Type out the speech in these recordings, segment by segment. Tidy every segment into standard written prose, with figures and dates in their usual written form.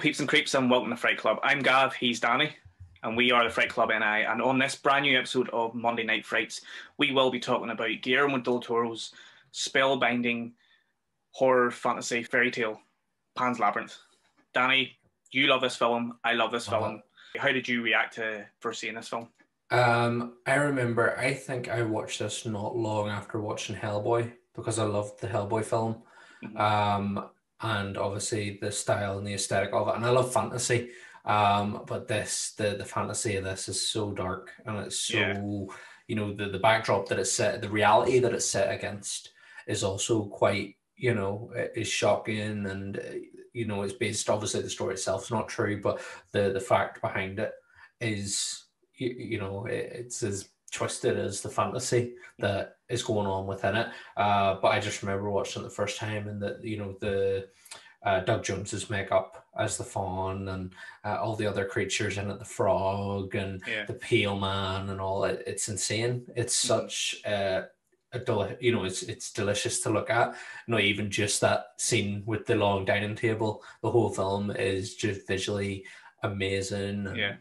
peeps and creeps, and welcome to Fright Club. I'm Gav, he's Danny, and we are the Fright Club NI. And on this brand new episode of Monday Night Frights, we will be talking about Guillermo Del Toro's spellbinding horror fantasy fairy tale, Pan's Labyrinth. Danny, you love this film. I love this film. How did you react to first seeing this film? I remember, I think I watched this not long after watching Hellboy because I loved the Hellboy film. And obviously the style and the aesthetic of it. And I love fantasy. But the fantasy of this is so dark, and it's so, the backdrop that it's set, the reality that it's set against is also quite, is shocking. And, it's based, obviously the story itself is not true, but the fact behind it is, it's as twisted as the fantasy that is going on within it. But I just remember watching it the first time, and the Doug Jones's makeup as the faun, and all the other creatures in it, the frog and the pale man and all. It's insane. It's such it's delicious to look at. Even just that scene with the long dining table, the whole film is just visually amazing and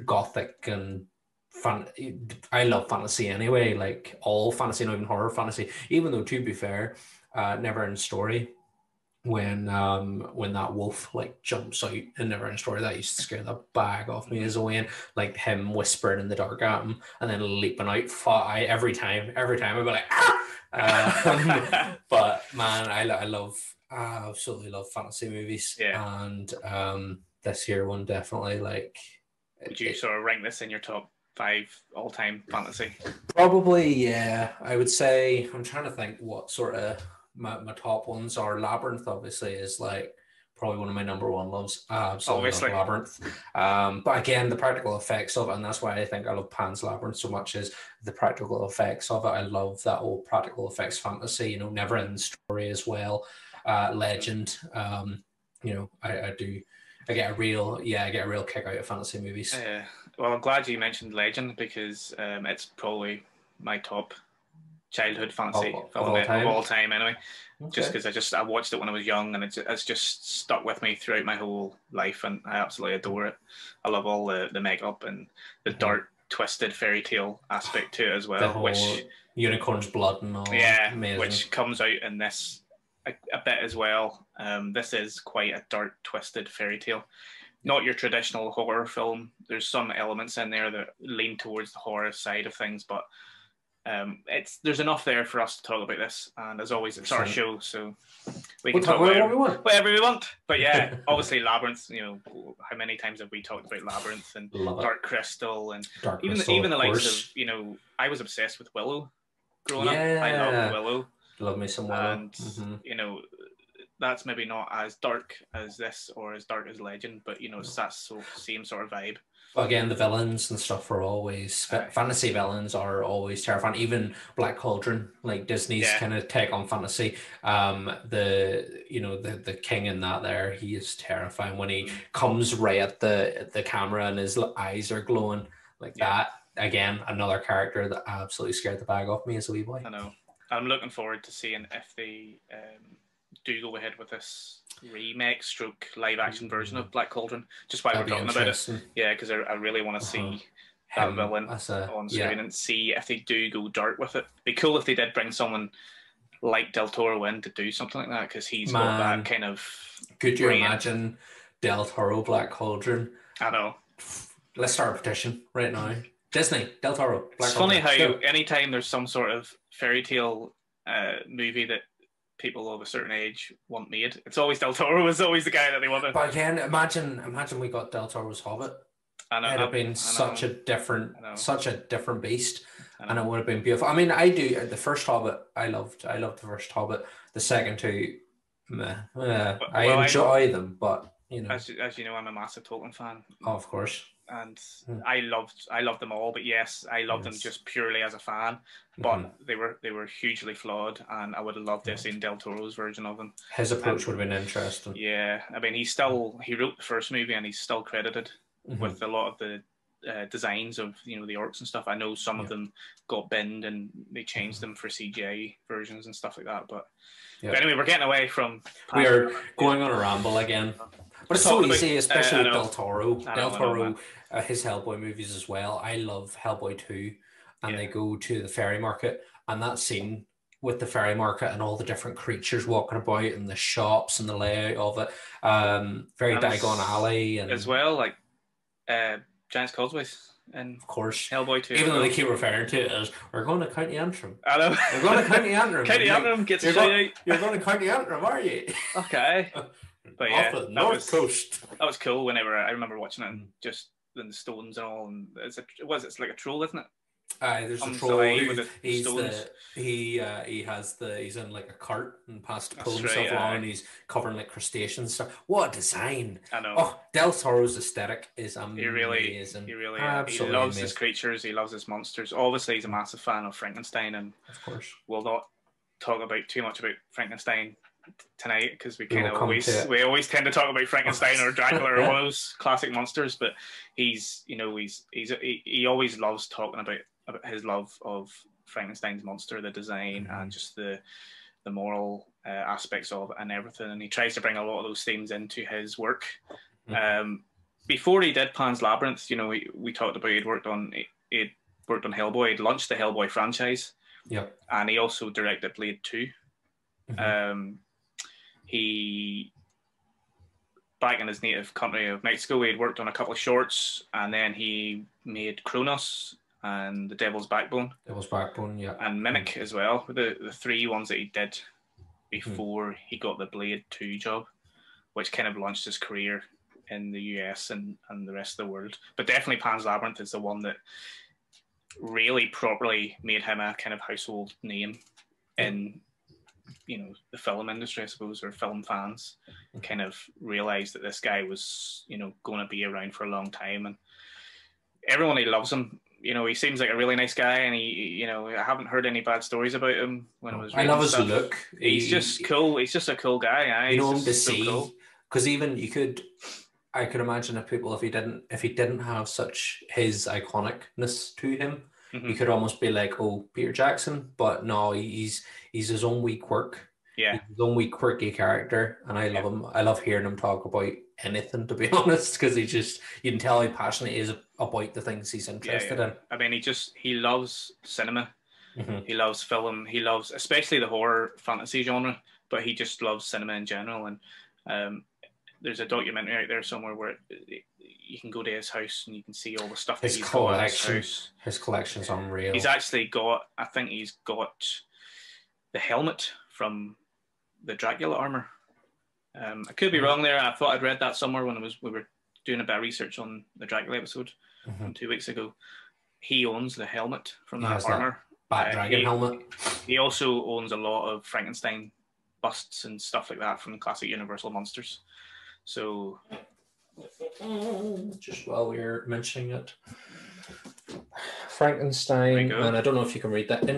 gothic and fun. I love fantasy anyway, like all fantasy, not even horror fantasy, even though, to be fair, Neverending Story, when that wolf like jumps out in Neverending Story, that used to scare the bag off me as a way, and like him whispering in the dark at him and then leaping out, every time I'd be like but man, I absolutely love fantasy movies, and this year one definitely, like, would you sort of rank this in your top 5 all-time fantasy? Probably, yeah. I would say, I'm trying to think what sort of my top ones are. Labyrinth obviously is like probably one of my number one loves. Absolutely love Labyrinth. But again, the practical effects of it, and that's why I think I love Pan's Labyrinth so much, is the practical effects of it. I love that old practical effects fantasy, Neverending Story as well. Legend. I do. I get a real kick out of fantasy movies. Well, I'm glad you mentioned Legend, because it's probably my top childhood fantasy film of all time anyway. Okay. Just because I watched it when I was young, and it's just stuck with me throughout my whole life, and I absolutely adore it. I love all the makeup and the dark, twisted fairy tale aspect to it as well. The whole which unicorn's blood and all. Yeah, amazing. Which comes out in this a bit as well. This is quite a dark, twisted fairy tale. Not your traditional horror film. There's some elements in there that lean towards the horror side of things, but there's enough there for us to talk about this. And as always, it's our show, so we can talk about whatever we want. But yeah, obviously Labyrinth. How many times have we talked about Labyrinth and Dark Crystal, and even the likes of I was obsessed with Willow growing up. I loved Willow. Love me some Willow. And that's maybe not as dark as this or as dark as Legend, but it's that same sort of vibe. But again, the villains and stuff are always fantasy villains are always terrifying. Even Black Cauldron, like Disney's kind of take on fantasy. The king in that there, he is terrifying when he comes right at the camera and his eyes are glowing like that. Again, another character that absolutely scared the bag off me as a wee boy. I know. I'm looking forward to seeing if they do go ahead with this remake stroke live action version of Black Cauldron, just while we're talking about it. Yeah, because I really want to see that villain on screen and see if they do go dark with it. It'd be cool if they did bring someone like Del Toro in to do something like that, because he's got that kind of Could you imagine Del Toro Black Cauldron? I know. Let's start a petition right now. Disney, Del Toro, Black Cauldron. It's funny how anytime there's some sort of fairy tale movie that people of a certain age want made, it's always Del Toro is always the guy that they want to. But again, imagine we got Del Toro's Hobbit. It'd have been such a different beast, and it would have been beautiful. I mean, I do the first Hobbit. I loved the first Hobbit. The second two, I enjoy them, but as you know, I'm a massive Tolkien fan. Oh, of course. And I loved them all, but yes, I loved them just purely as a fan. But they were hugely flawed, and I would have loved to have seen Del Toro's version of them. His approach would have been interesting. Yeah, I mean, he wrote the first movie, and he's still credited with a lot of the designs of the orcs and stuff. I know some of them got binned and they changed them for CGI versions and stuff like that. But anyway, we're getting away from. We are going on a ramble again. But it's so easy, especially with know. Del Toro. Del Toro, man. his Hellboy movies as well. I love Hellboy 2, and Yeah. they go to the fairy market, and that scene with the fairy market and all the different creatures walking about and the shops and the layout of it. Very And Diagon Alley and as well, like Giant's Causeways and of course Hellboy 2 as even though well. they keep referring to it as we're going to County Antrim. I know. We're going to County Antrim. County Antrim gets a shout out. You're going to County Antrim, are you? Okay. But yeah, off the north coast. That was cool. Whenever I remember watching it, and just in the stones and all, and it's like a troll, isn't it? There's a troll. He's in like a cart and has to pull himself along, and he's covering like crustaceans stuff. What a design! I know. Oh, Del Toro's aesthetic is amazing. He really he loves his creatures. He loves his monsters. Obviously, he's a massive fan of Frankenstein, and of course, we'll not talk about too much about Frankenstein tonight because we always tend to talk about Frankenstein or Dracula or one of those classic monsters. But he always loves talking about his love of Frankenstein's monster, the design, and just the moral aspects of it and everything. And he tries to bring a lot of those themes into his work. Before he did Pan's Labyrinth, we talked about he'd worked on Hellboy. He'd launched the Hellboy franchise. Yep. And he also directed Blade 2. He, back in his native country of Mexico, he had worked on a couple of shorts, and then he made Kronos and The Devil's Backbone. Yeah. And Mimic as well. The three ones that he did before he got the Blade 2 job, which kind of launched his career in the US and the rest of the world. But definitely Pan's Labyrinth is the one that really properly made him a kind of household name in the film industry, I suppose, or film fans kind of realized that this guy was going to be around for a long time, and everyone loves him. He seems like a really nice guy, and he I haven't heard any bad stories about him when I was reading. I love his stuff. look. He's just cool. He's just a cool guy. You know him to see, because even I could imagine if he didn't have such his iconicness to him, you could almost be like, oh, Peter Jackson, but no, he's his own wee quirk. Yeah. He's his own wee quirky character, and I love him. I love hearing him talk about anything, to be honest, because you can tell how passionate he is about the things he's interested in. I mean, he loves cinema. He loves film. He loves especially the horror fantasy genre, but he just loves cinema in general. And there's a documentary out there somewhere where you can go to his house and you can see all the stuff that he's got in his house. His collection's unreal. He's actually got, I think he's got the helmet from the Dracula armor. I could be wrong there. I thought I'd read that somewhere when we were doing a bit of research on the Dracula episode 2 weeks ago. He owns the helmet from that armor. Bat dragon helmet. He also owns a lot of Frankenstein busts and stuff like that from classic Universal monsters. So, just while we're mentioning it, Frankenstein, and I don't know if you can read that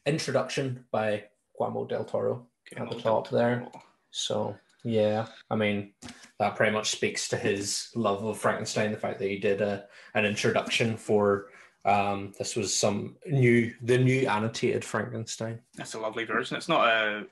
introduction by Guillermo Del Toro at the top there. So yeah, I mean that pretty much speaks to his love of Frankenstein. The fact that he did an introduction for this was the new annotated Frankenstein. That's a lovely version. It's not a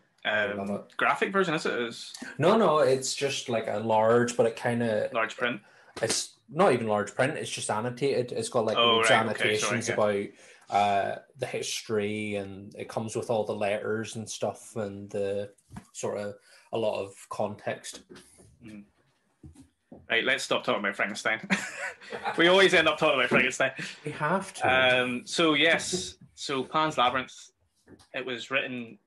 graphic version, is it? No, it's just like a large, but it kind of large print. It's not even large print. It's just annotated. It's got like annotations about the history, and it comes with all the letters and stuff, and the sort of a lot of context. Right, let's stop talking about Frankenstein. We always end up talking about Frankenstein. We have to. So Pan's Labyrinth, it was written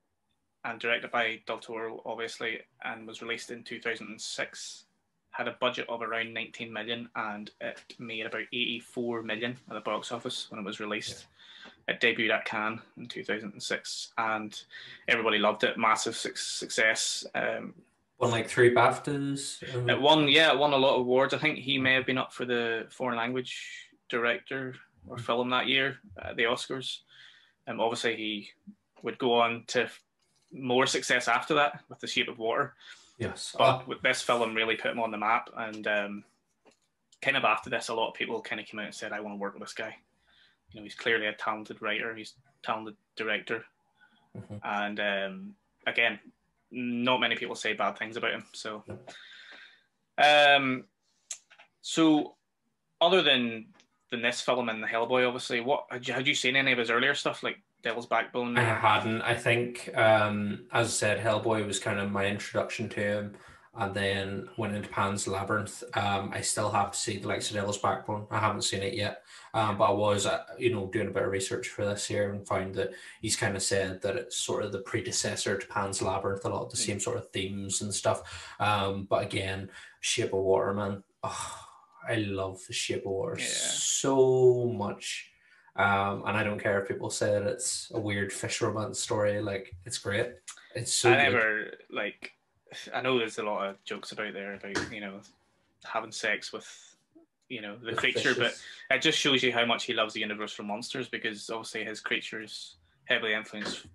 and directed by Del Toro, obviously, and was released in 2006. Had a budget of around 19 million, and it made about 84 million at the box office when it was released. It debuted at Cannes in 2006, and everybody loved it. Massive success. Won like 3 BAFTAs. It won a lot of awards. I think he may have been up for the foreign language director or film that year at the Oscars. Obviously, he would go on to more success after that with The Shape of Water. Yes. But with this film really put him on the map, and kind of after this, a lot of people kind of came out and said, I want to work with this guy. He's clearly a talented writer, he's a talented director. And again, not many people say bad things about him. So So other than this film and the Hellboy, obviously, what had you seen any of his earlier stuff like Devil's Backbone? I hadn't. I think, as I said, Hellboy was kind of my introduction to him, and then went into Pan's Labyrinth. I still have to see the likes of Devil's Backbone. I haven't seen it yet, but I was, doing a bit of research for this year and found that he's kind of said that it's sort of the predecessor to Pan's Labyrinth, a lot of the same sort of themes and stuff. But again, Shape of Water, man. Oh, I love the Shape of Water so much. And I don't care if people say that it's a weird fish romance story. Like, it's great. It's so good. I know there's a lot of jokes about having sex with the creature, but it just shows you how much he loves the Universal monsters, because obviously his creature is heavily influenced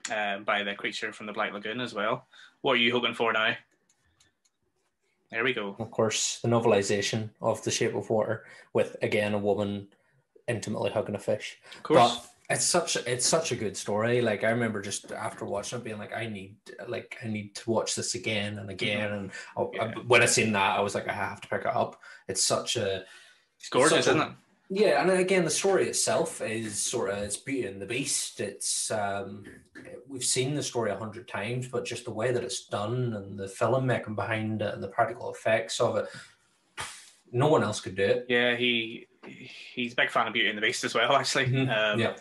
by the creature from the Black Lagoon as well. What are you hoping for now? There we go. Of course, the novelization of The Shape of Water with, again, a woman intimately hugging a fish. Of course. But it's such a good story. Like, I remember just after watching it being like, I need to watch this again and again. And when I seen that, I was like, I have to pick it up. It's gorgeous, isn't it? Yeah, and again, the story itself is sort of, it's Beauty and the Beast. It's we've seen the story 100 times, but just the way that it's done and the filmmaking behind it and the practical effects of it, no one else could do it. Yeah, he's a big fan of Beauty and the Beast as well, actually. I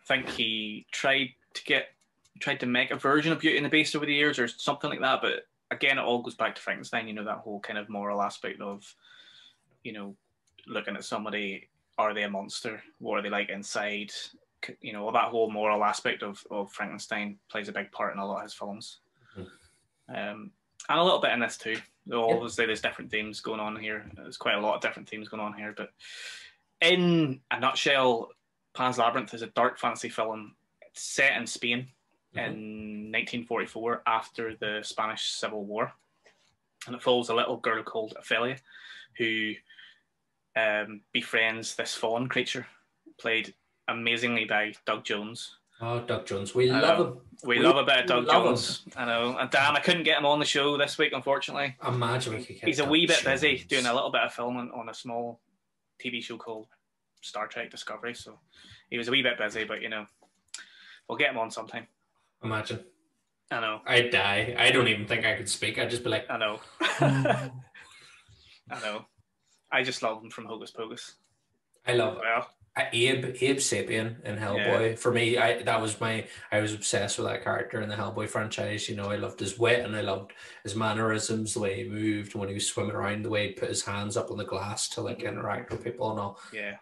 think he tried to make a version of Beauty and the Beast over the years or something like that, but again, it all goes back to Frankenstein, that whole kind of moral aspect of, looking at somebody, are they a monster? What are they like inside? That whole moral aspect of Frankenstein plays a big part in a lot of his films. And a little bit in this too. Obviously, there's different themes going on here. There's quite a lot of different themes going on here. But in a nutshell, Pan's Labyrinth is a dark fantasy film. It's set in Spain in 1944 after the Spanish Civil War. And it follows a little girl called Ophelia who befriends this faun creature, played amazingly by Doug Jones. Oh, Doug Jones. We love him. We love a bit of Doug Jones. I know. And Dan, I couldn't get him on the show this week, unfortunately. Imagine we could get He's a wee bit busy doing a little bit of filming on a small TV show called Star Trek Discovery. So he was a wee bit busy, but we'll get him on sometime. Imagine. I know. I'd die. I don't even think I could speak. I'd just be like, I know. I know. I just love him from Hocus Pocus. I love it. Well, Abe Sapien in Hellboy. Yeah. For me, I was obsessed with that character in the Hellboy franchise. I loved his wit and I loved his mannerisms, the way he moved when he was swimming around, the way he put his hands up on the glass to interact with people and all. Yeah.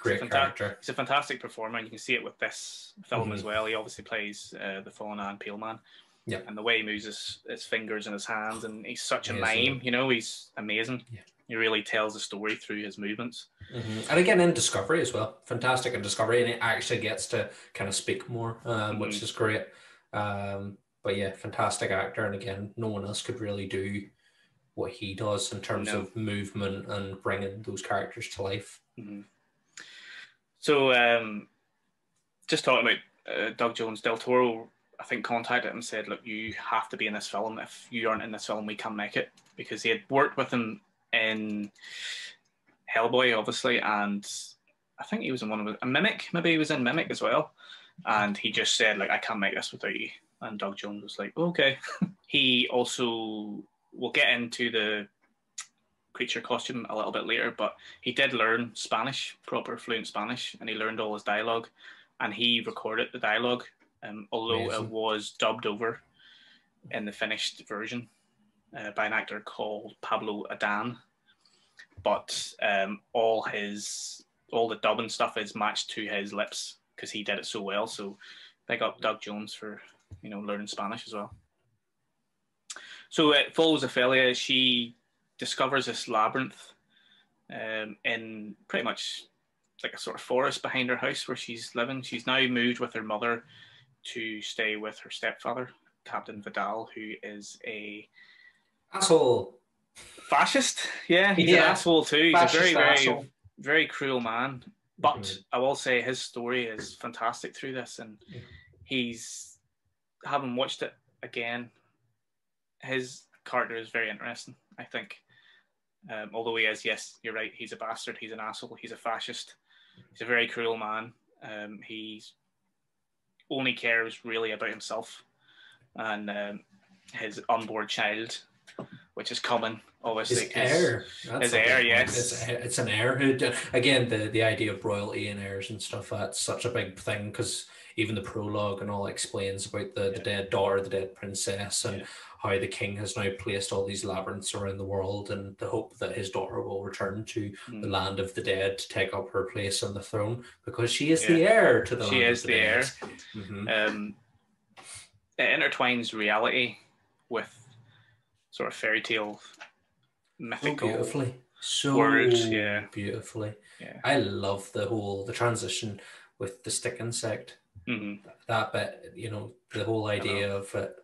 Great character. He's a fantastic performer, and you can see it with this film as well. He obviously plays the Faun and Pale Man. Yeah. And the way he moves his fingers and his hands, and he's such a mime. He's amazing. Yeah. He really tells the story through his movements. And again, in Discovery as well. Fantastic in Discovery, and he actually gets to kind of speak more, which is great. But yeah, fantastic actor. And again, no one else could really do what he does in terms of movement and bringing those characters to life. So just talking about Doug Jones, Del Toro, I think, contacted him and said, look, you have to be in this film. If you aren't in this film, we can't make it. Because he had worked with him in Hellboy, obviously, and I think he was in a Mimic. Maybe he was in Mimic as well. And he just said, like, I can't make this without you. And Doug Jones was like, okay. He also, we'll get into the creature costume a little bit later, but he did learn Spanish, proper fluent Spanish, and he learned all his dialogue. And he recorded the dialogue, although Amazing. It was dubbed over in the finished version by an actor called Pablo Adan. But all the dubbing stuff is matched to his lips because he did it so well. So big up Doug Jones for learning Spanish as well. So it follows Ophelia. She discovers this labyrinth in pretty much like a sort of forest behind her house where she's living. She's now moved with her mother to stay with her stepfather, Captain Vidal, who is a asshole. Fascist. Yeah, he's an asshole too. He's fascist, a very, very, very cruel man. But I will say his story is fantastic through this, and having watched it again, his character is very interesting. I think. Although he is, yes, you're right, he's a bastard, he's an asshole, he's a fascist, he's a very cruel man. He only cares really about himself and his unborn child, which is common, obviously. His heir. His heir, yes. It's an heir who, again, the idea of royalty and heirs and stuff, that's such a big thing, because even the prologue and all explains about the dead daughter, the dead princess, and how the king has now placed all these labyrinths around the world in the hope that his daughter will return to the land of the dead to take up her place on the throne, because she is the heir to the land of the dead. She is the heir. It intertwines reality with sort of fairy tale mythical words. Yeah. Beautifully. Yeah. I love the transition with the stick insect. That bit, the whole idea of it,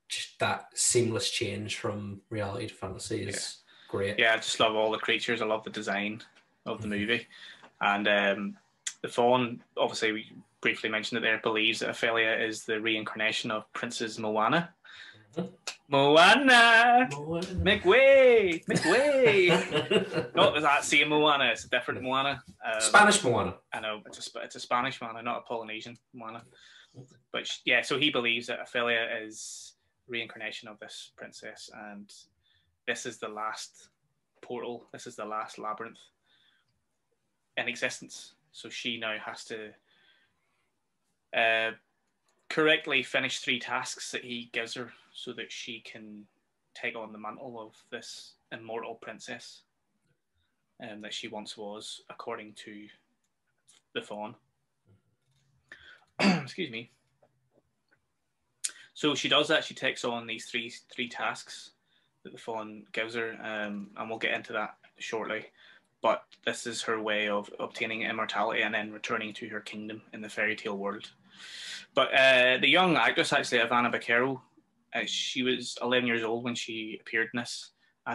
just that seamless change from reality to fantasy is great. Yeah, I just love all the creatures. I love the design of the movie. And the faun, obviously, we briefly mentioned it there, believes that Ophelia is the reincarnation of Princess Moana. Moana! Make way! Make way! Not that same Moana, it's a different Moana. Spanish Moana. I know, it's a Spanish Moana, not a Polynesian Moana. But yeah, so he believes that Ophelia is reincarnation of this princess, and this is the last portal, this is the last labyrinth in existence. So she now has to correctly finish 3 tasks that he gives her so that she can take on the mantle of this immortal princess that she once was, according to the faun. Excuse me. So she does that. She takes on these three tasks that the faun gives her, and we'll get into that shortly. But this is her way of obtaining immortality and then returning to her kingdom in the fairy tale world. But the young actress, actually, Ivana Baquero, she was 11 years old when she appeared in this.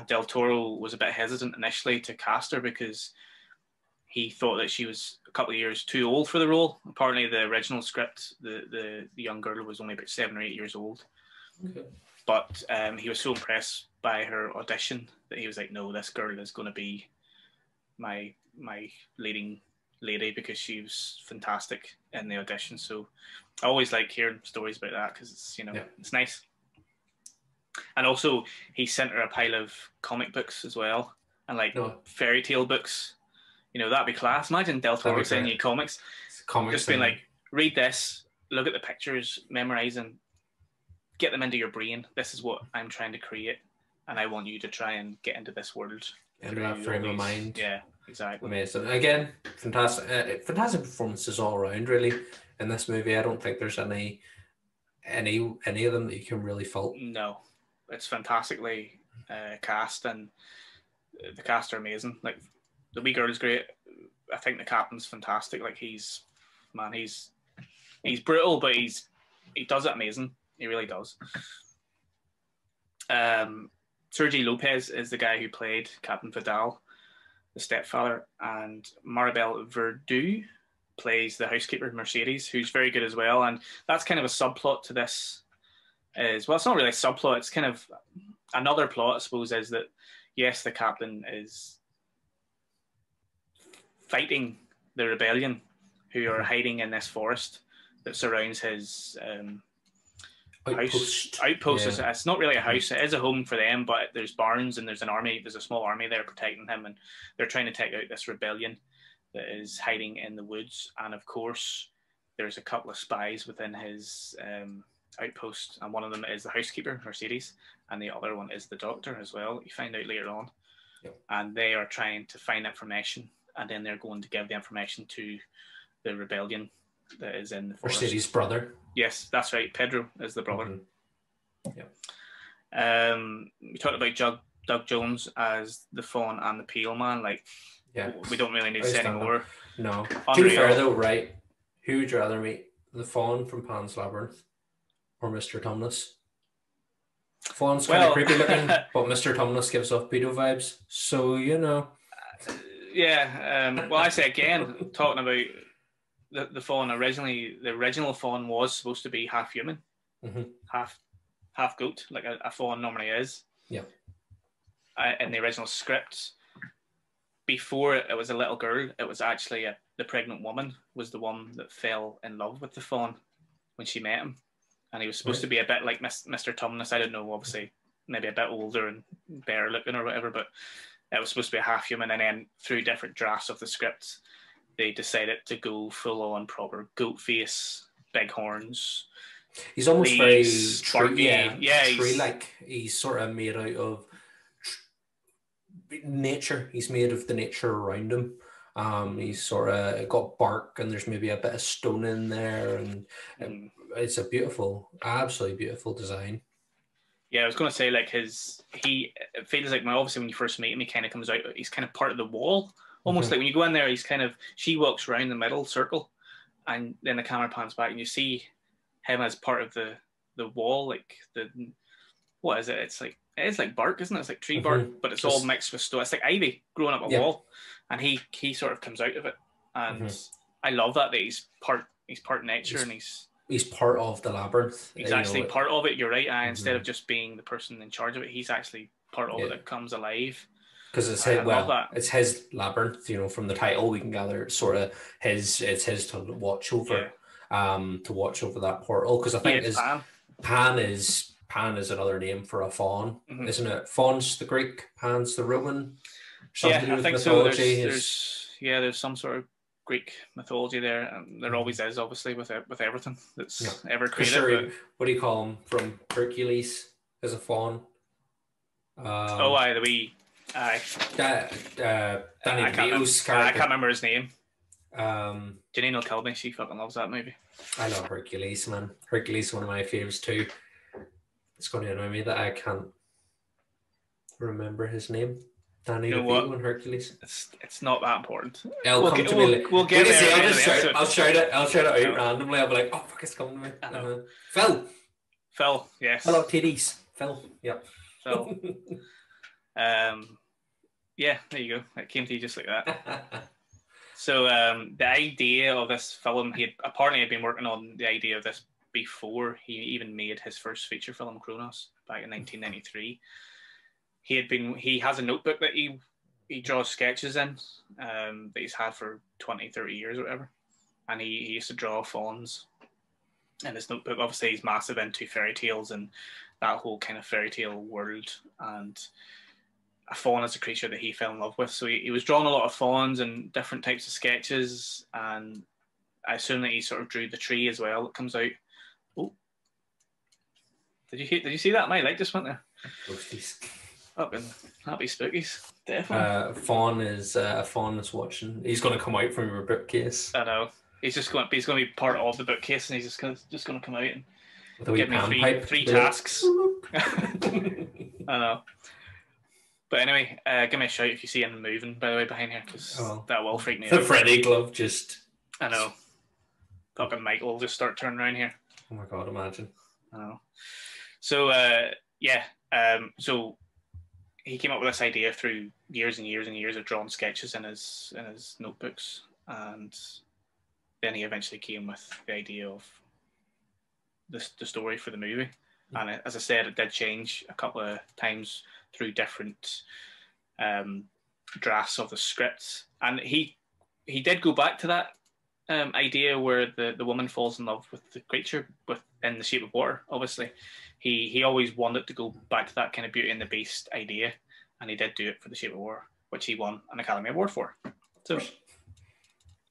Del Toro was a bit hesitant initially to cast her because he thought that she was a couple of years too old for the role. Apparently, the original script, the young girl was only about 7 or 8 years old. Okay. But he was so impressed by her audition that he was like, no, this girl is going to be my leading lady, because she was fantastic in the audition. So I always like hearing stories about that, because it's, it's nice. And also, he sent her a pile of comic books as well, and fairy tale books. That'd be class. Imagine Del Toro sending you comics. Just being like, read this, look at the pictures, memorize them, get them into your brain. This is what I'm trying to create, and I want you to try and get into this world. Into that frame of mind. Yeah, exactly. Amazing. Again, fantastic performances all around, really, in this movie. I don't think there's any of them that you can really fault. No, it's fantastically cast, and the cast are amazing. Like, the wee girl is great. I think the captain's fantastic. Like, he's brutal, but he does it amazing. He really does. Sergi Lopez is the guy who played Captain Vidal, the stepfather, and Maribel Verdú plays the housekeeper, Mercedes, who's very good as well. And that's kind of a subplot to this as well. It's not really a subplot. It's kind of another plot, I suppose, is that, yes, the captain is fighting the rebellion who are hiding in this forest that surrounds his outpost. Yeah. It's not really a house. It is a home for them, but there's barns and there's an army. There's a small army there protecting him, and they're trying to take out this rebellion that is hiding in the woods. And of course, there's a couple of spies within his outpost, and one of them is the housekeeper, Mercedes, and the other one is the doctor as well. You find out later on. Yep. And they are trying to find information, and then they're going to give the information to the rebellion that is in the forest. Mercedes' brother. Yes, that's right. Pedro is the brother. We talked about Doug Jones as the faun and the peel man. We don't really need to say any more. No. To be fair though, right? Who would you rather meet, the faun from Pan's Labyrinth or Mr. Tumnus? Faun's kind of creepy looking, but Mr. Tumnus gives off pedo vibes. So Yeah. Well, I say again, talking about the faun originally, the original faun was supposed to be half human, half goat, like a faun normally is. Yeah. in the original script, before it was a little girl, it was actually the pregnant woman was the one that fell in love with the faun when she met him. And he was supposed to be a bit like Mr. Tumnus. I don't know, obviously, maybe a bit older and better looking or whatever, but it was supposed to be a half human. And then through different drafts of the script, they decided to go full on proper goat face, big horns. He's almost very tree, tree-like. He's sort of made out of nature. He's made of the nature around him. He's sort of got bark, and there's maybe a bit of stone in there, and it's a beautiful, absolutely beautiful design. Yeah, I was going to say, like, it feels like, obviously when you first meet him, he kind of comes out, he's kind of part of the wall, almost like when you go in there, she walks around the middle circle, and then the camera pans back, and you see him as part of the wall, like what is it? It's like bark, isn't it? It's like tree bark, but it's all mixed with stone. It's like ivy growing up a wall, and he sort of comes out of it, and I love that he's part nature, and he's part of the labyrinth. He's actually part of it. You're right. Instead of just being the person in charge of it, he's actually part of it that comes alive. Because it's it's his labyrinth. From the title, we can gather it's sort of his. It's his to watch over. To watch over that portal, because I think Pan is another name for a faun, isn't it? Faun's the Greek, Pan's the Roman. I think mythology. There's some sort of Greek mythology there, and there always is, obviously, with everything that's ever created. Sure, what do you call him from Hercules as a faun? The wee. Danny DeVito's character. I can't remember his name. Janine will kill me. She fucking loves that movie. I love Hercules, man. Hercules is one of my favorites too. It's going to annoy me that I can't remember his name. Danny DeVito and Hercules. It's not that important. It'll come to me. We'll get there. I'll shout it out randomly. I'll be like, oh fuck, it's coming to me. Phil, yes. Hello, titties. Phil, yep. Phil. Yeah, there you go. It came to you just like that. So the idea of this film, he had been working on the idea of this before he even made his first feature film, Kronos, back in 1993. He has a notebook that he draws sketches in that he's had for 20, 30 years or whatever. And he used to draw fauns in his notebook. Obviously, he's massive into fairy tales and that whole kind of fairy tale world. And a faun is a creature that he fell in love with. So he was drawing a lot of fauns and different types of sketches. And I assume that he sort of drew the tree as well that comes out. Oh, did you see that? My light just went there. Ghosties. Fucking happy spookies. Definitely. Faun is watching. He's going to come out from your bookcase. I know. He's going to be part of the bookcase, and he's just going to come out and give me three tasks. I know. But anyway, give me a shout if you see him moving, by the way, behind here, because that will freak me out. The Freddy glove just... I know. Fucking Michael will just start turning around here. Oh my God, imagine. I know. So, so he came up with this idea through years and years and years of drawing sketches in his notebooks, and then he eventually came with the idea of the story for the movie. And as I said, it did change a couple of times through different drafts of the scripts, and he did go back to that idea where the woman falls in love with the creature in the shape of water. Obviously, he always wanted to go back to that kind of Beauty and the Beast idea, and he did do it for the shape of water, which he won an Academy Award for. So,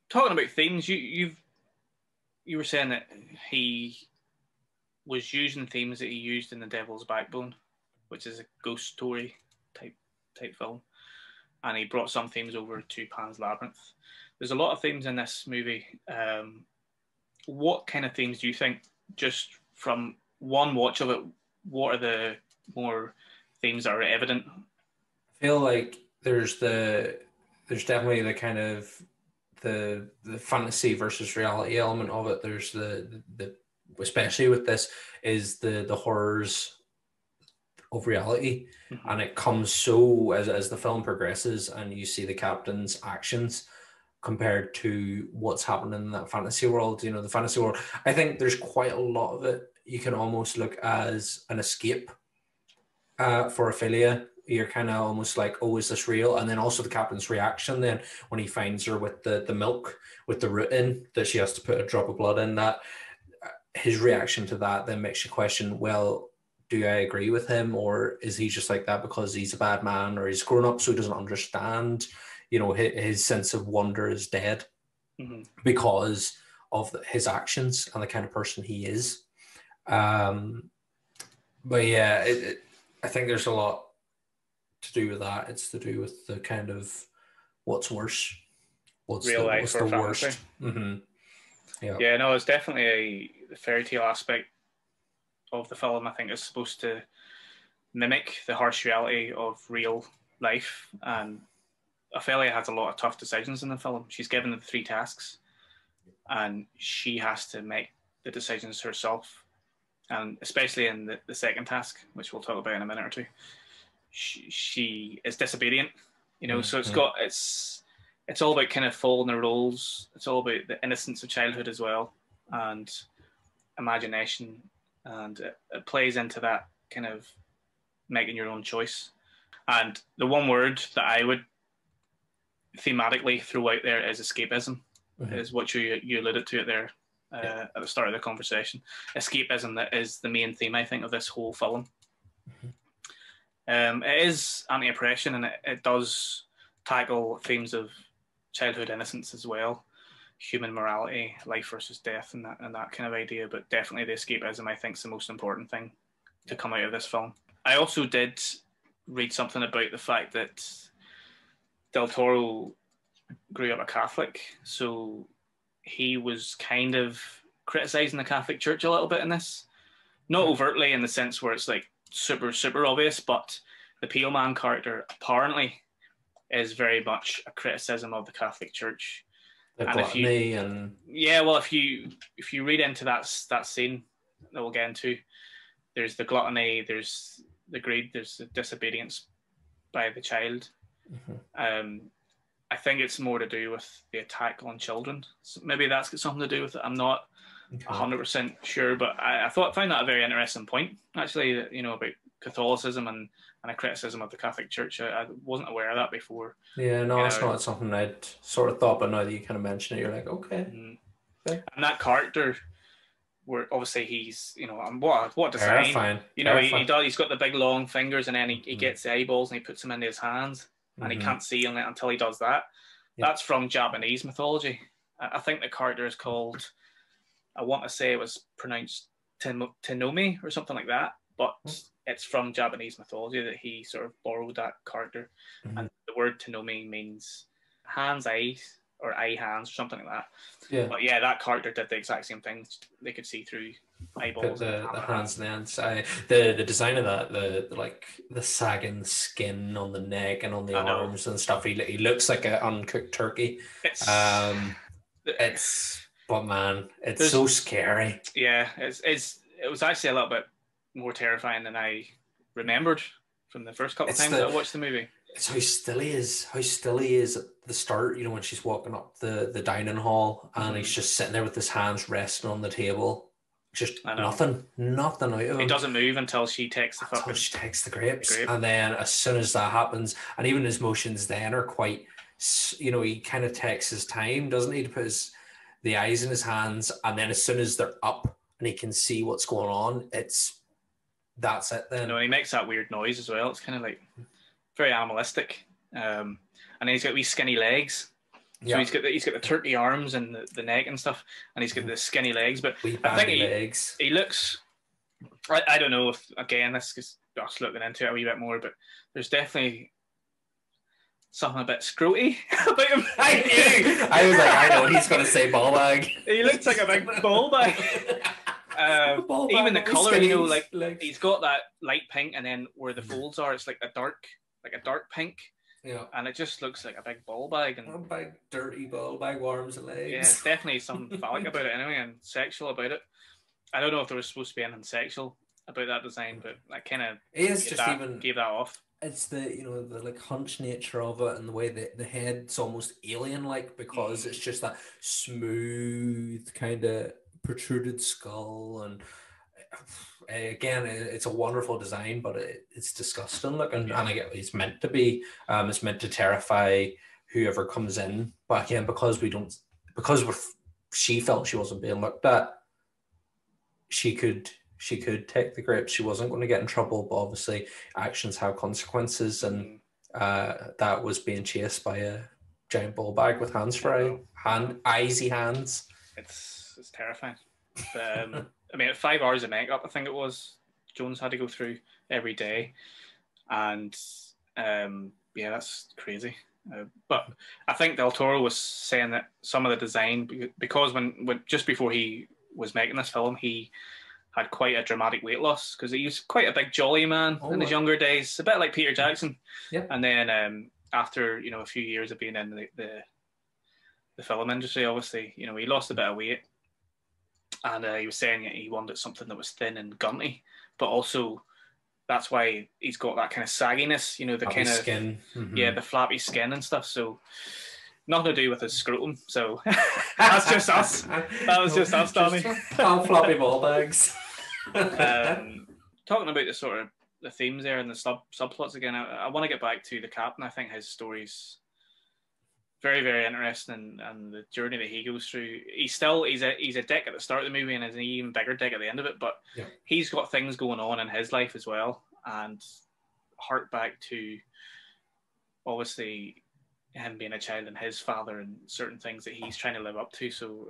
talking about themes, you were saying that he was using themes that he used in The Devil's Backbone, which is a ghost story type film, and he brought some themes over to Pan's Labyrinth. There's a lot of themes in this movie. What kind of themes do you think, just from one watch of it, what are the more themes that are evident? I feel like there's definitely the kind of the fantasy versus reality element of it. There's the especially with this is the horrors of reality, and it comes so as the film progresses and you see the captain's actions compared to what's happening in that fantasy world. The fantasy world, I think there's quite a lot of it you can almost look as an escape for Ophelia. you're kind of almost like, oh, is this real? And then also the captain's reaction then when he finds her with the milk with the root in, that she has to put a drop of blood in, that his reaction to that then makes you question, well, do I agree with him, or is he just like that because he's a bad man, or he's grown up so he doesn't understand, his sense of wonder is dead because of his actions and the kind of person he is. But yeah, I think there's a lot to do with that. It's to do with the kind of what's worse, what's real life what's or the fantasy. worst. Yeah, no, it's definitely the fairy tale aspect of the film. I think is supposed to mimic the harsh reality of real life, and Ophelia has a lot of tough decisions in the film. She's given the 3 tasks, and she has to make the decisions herself. And especially in the second task, which we'll talk about in a minute or two, she is disobedient. So it's all about kind of following the rules. It's all about the innocence of childhood as well, and imagination, and it plays into that kind of making your own choice. And the one word that I would thematically throw out there is escapism, is what you alluded to it there at the start of the conversation. Escapism, that is the main theme, I think, of this whole film. It is anti-oppression, and it does tackle themes of childhood innocence as well, human morality, life versus death, and that kind of idea. But definitely the escapism, I think, is the most important thing to come out of this film. I also did read something about the fact that Del Toro grew up a Catholic, so he was kind of criticizing the Catholic Church a little bit in this. Not overtly in the sense where it's like super, super obvious, but the Peel Man character apparently is very much a criticism of the Catholic Church. The and gluttony if you read into that scene that we'll get into, there's the gluttony, there's the greed, there's the disobedience by the child. I think it's more to do with the attack on children. So maybe that's got something to do with it. I'm not 100% sure, but I found that a very interesting point, actually, about Catholicism and a criticism of the Catholic Church. I wasn't aware of that before. Yeah, no, it's not something I'd sort of thought, but now that you kind of mention it, you're like, okay. And that character, where obviously he's, what design? Terrifying. He's got the big long fingers, and then he gets the eyeballs and he puts them into his hands, and he can't see until he does that. That's from Japanese mythology. I think the character is called, I want to say it was pronounced Tenomi or something like that, but it's from Japanese mythology that he sort of borrowed that character. And the word Tenomi means hands, eyes, or eye hands, or something like that. Yeah. But yeah, that character did the exact same thing. They could see through eyeballs. The hands and hands. The design of that, the sagging skin on the neck and on the arms and stuff. He looks like an uncooked turkey. But man, it's so scary. Yeah, it was actually a little bit more terrifying than I remembered from the first couple of times that I watched the movie. It's how still he is at the start, when she's walking up the dining hall and he's just sitting there with his hands resting on the table. Just nothing out of him. He doesn't move until she takes the grapes. And then as soon as that happens, and even his motions then are quite, he kind of takes his time, doesn't he, to put the eyes in his hands, and then as soon as they're up and he can see what's going on, that's it then. And he makes that weird noise as well. It's kind of like very animalistic. And then he's got wee skinny legs. So he's got the turkey arms and the neck and stuff, and he's got the skinny legs. But I think legs. He looks. I don't know if, again, this is just looking into it a wee bit more, but there's definitely something a bit scroty about him. I knew. I was like, I know he's going to say ball bag. He looks like a big ball bag. Even the colour, he's got that light pink, and then where the folds are, it's like a dark pink. Yeah. And it just looks like a big ball bag. And a big dirty ball bag, arms and legs. Yeah, it's definitely something phallic about it anyway, and sexual about it. I don't know if there was supposed to be anything sexual about that design, but I kind of gave that off. It's the like hunch nature of it, and the way the head's almost alien-like, because it's just that smooth kind of protruded skull, and again, it's a wonderful design, but it's disgusting looking, and I get it's meant to be. It's meant to terrify whoever comes in, but again, because she felt she wasn't being looked at, she could take the grapes. She wasn't going to get in trouble, but obviously actions have consequences, and that was being chased by a giant ball bag with hands for icy hands. It's terrifying. But, I mean, 5 hours of makeup, I think it was, Jones had to go through every day, and that's crazy. But I think Del Toro was saying that some of the design, because when just before he was making this film, he had quite a dramatic weight loss, because he was quite a big jolly man in his younger days, a bit like Peter Jackson. Yeah. And then after a few years of being in the film industry, obviously, he lost a bit of weight, and he was saying he wanted something that was thin and gunty, but also that's why he's got that kind of sagginess, the Flappy kind of skin. the flappy skin and stuff. So nothing to do with his scrotum. So that's just us. That was just us, Danny. Floppy ball bags. Talking about the sort of the themes there and the subplots again, I want to get back to the captain. I think his story's very, very interesting, and the journey that he goes through. He's a dick at the start of the movie, and is an even bigger dick at the end of it. But he's got things going on in his life as well, and hark back to obviously him being a child and his father and certain things that he's trying to live up to. So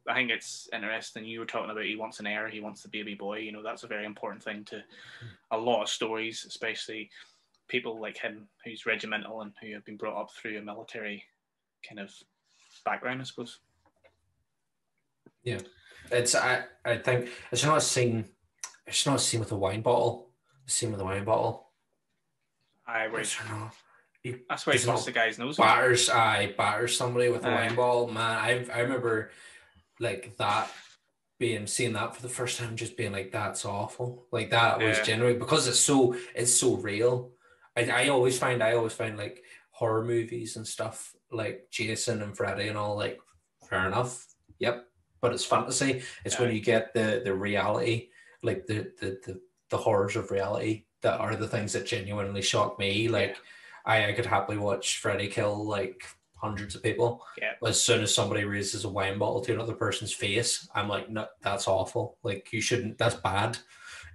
I think it's interesting. You were talking about he wants an heir, he wants the baby boy. That's a very important thing to a lot of stories, especially people like him who's regimental and who have been brought up through a military kind of background, I suppose. Yeah, I think it's not a scene. It's not a scene with a wine bottle. The scene with the wine bottle. That's where he busts the guy's nose. Batters somebody with a wine bottle. Man, I remember like that seeing that for the first time, just being like, that's awful. Like that was genuine, because it's so real. I always find like horror movies and stuff like Jason and Freddy and all, like, fair enough, yep, but it's fantasy. It's when you get the reality, like the horrors of reality, that are the things that genuinely shock me. Like I could happily watch Freddy kill like hundreds of people. But as soon as somebody raises a wine bottle to another person's face, I'm like, no, that's awful. Like, you shouldn't. That's bad.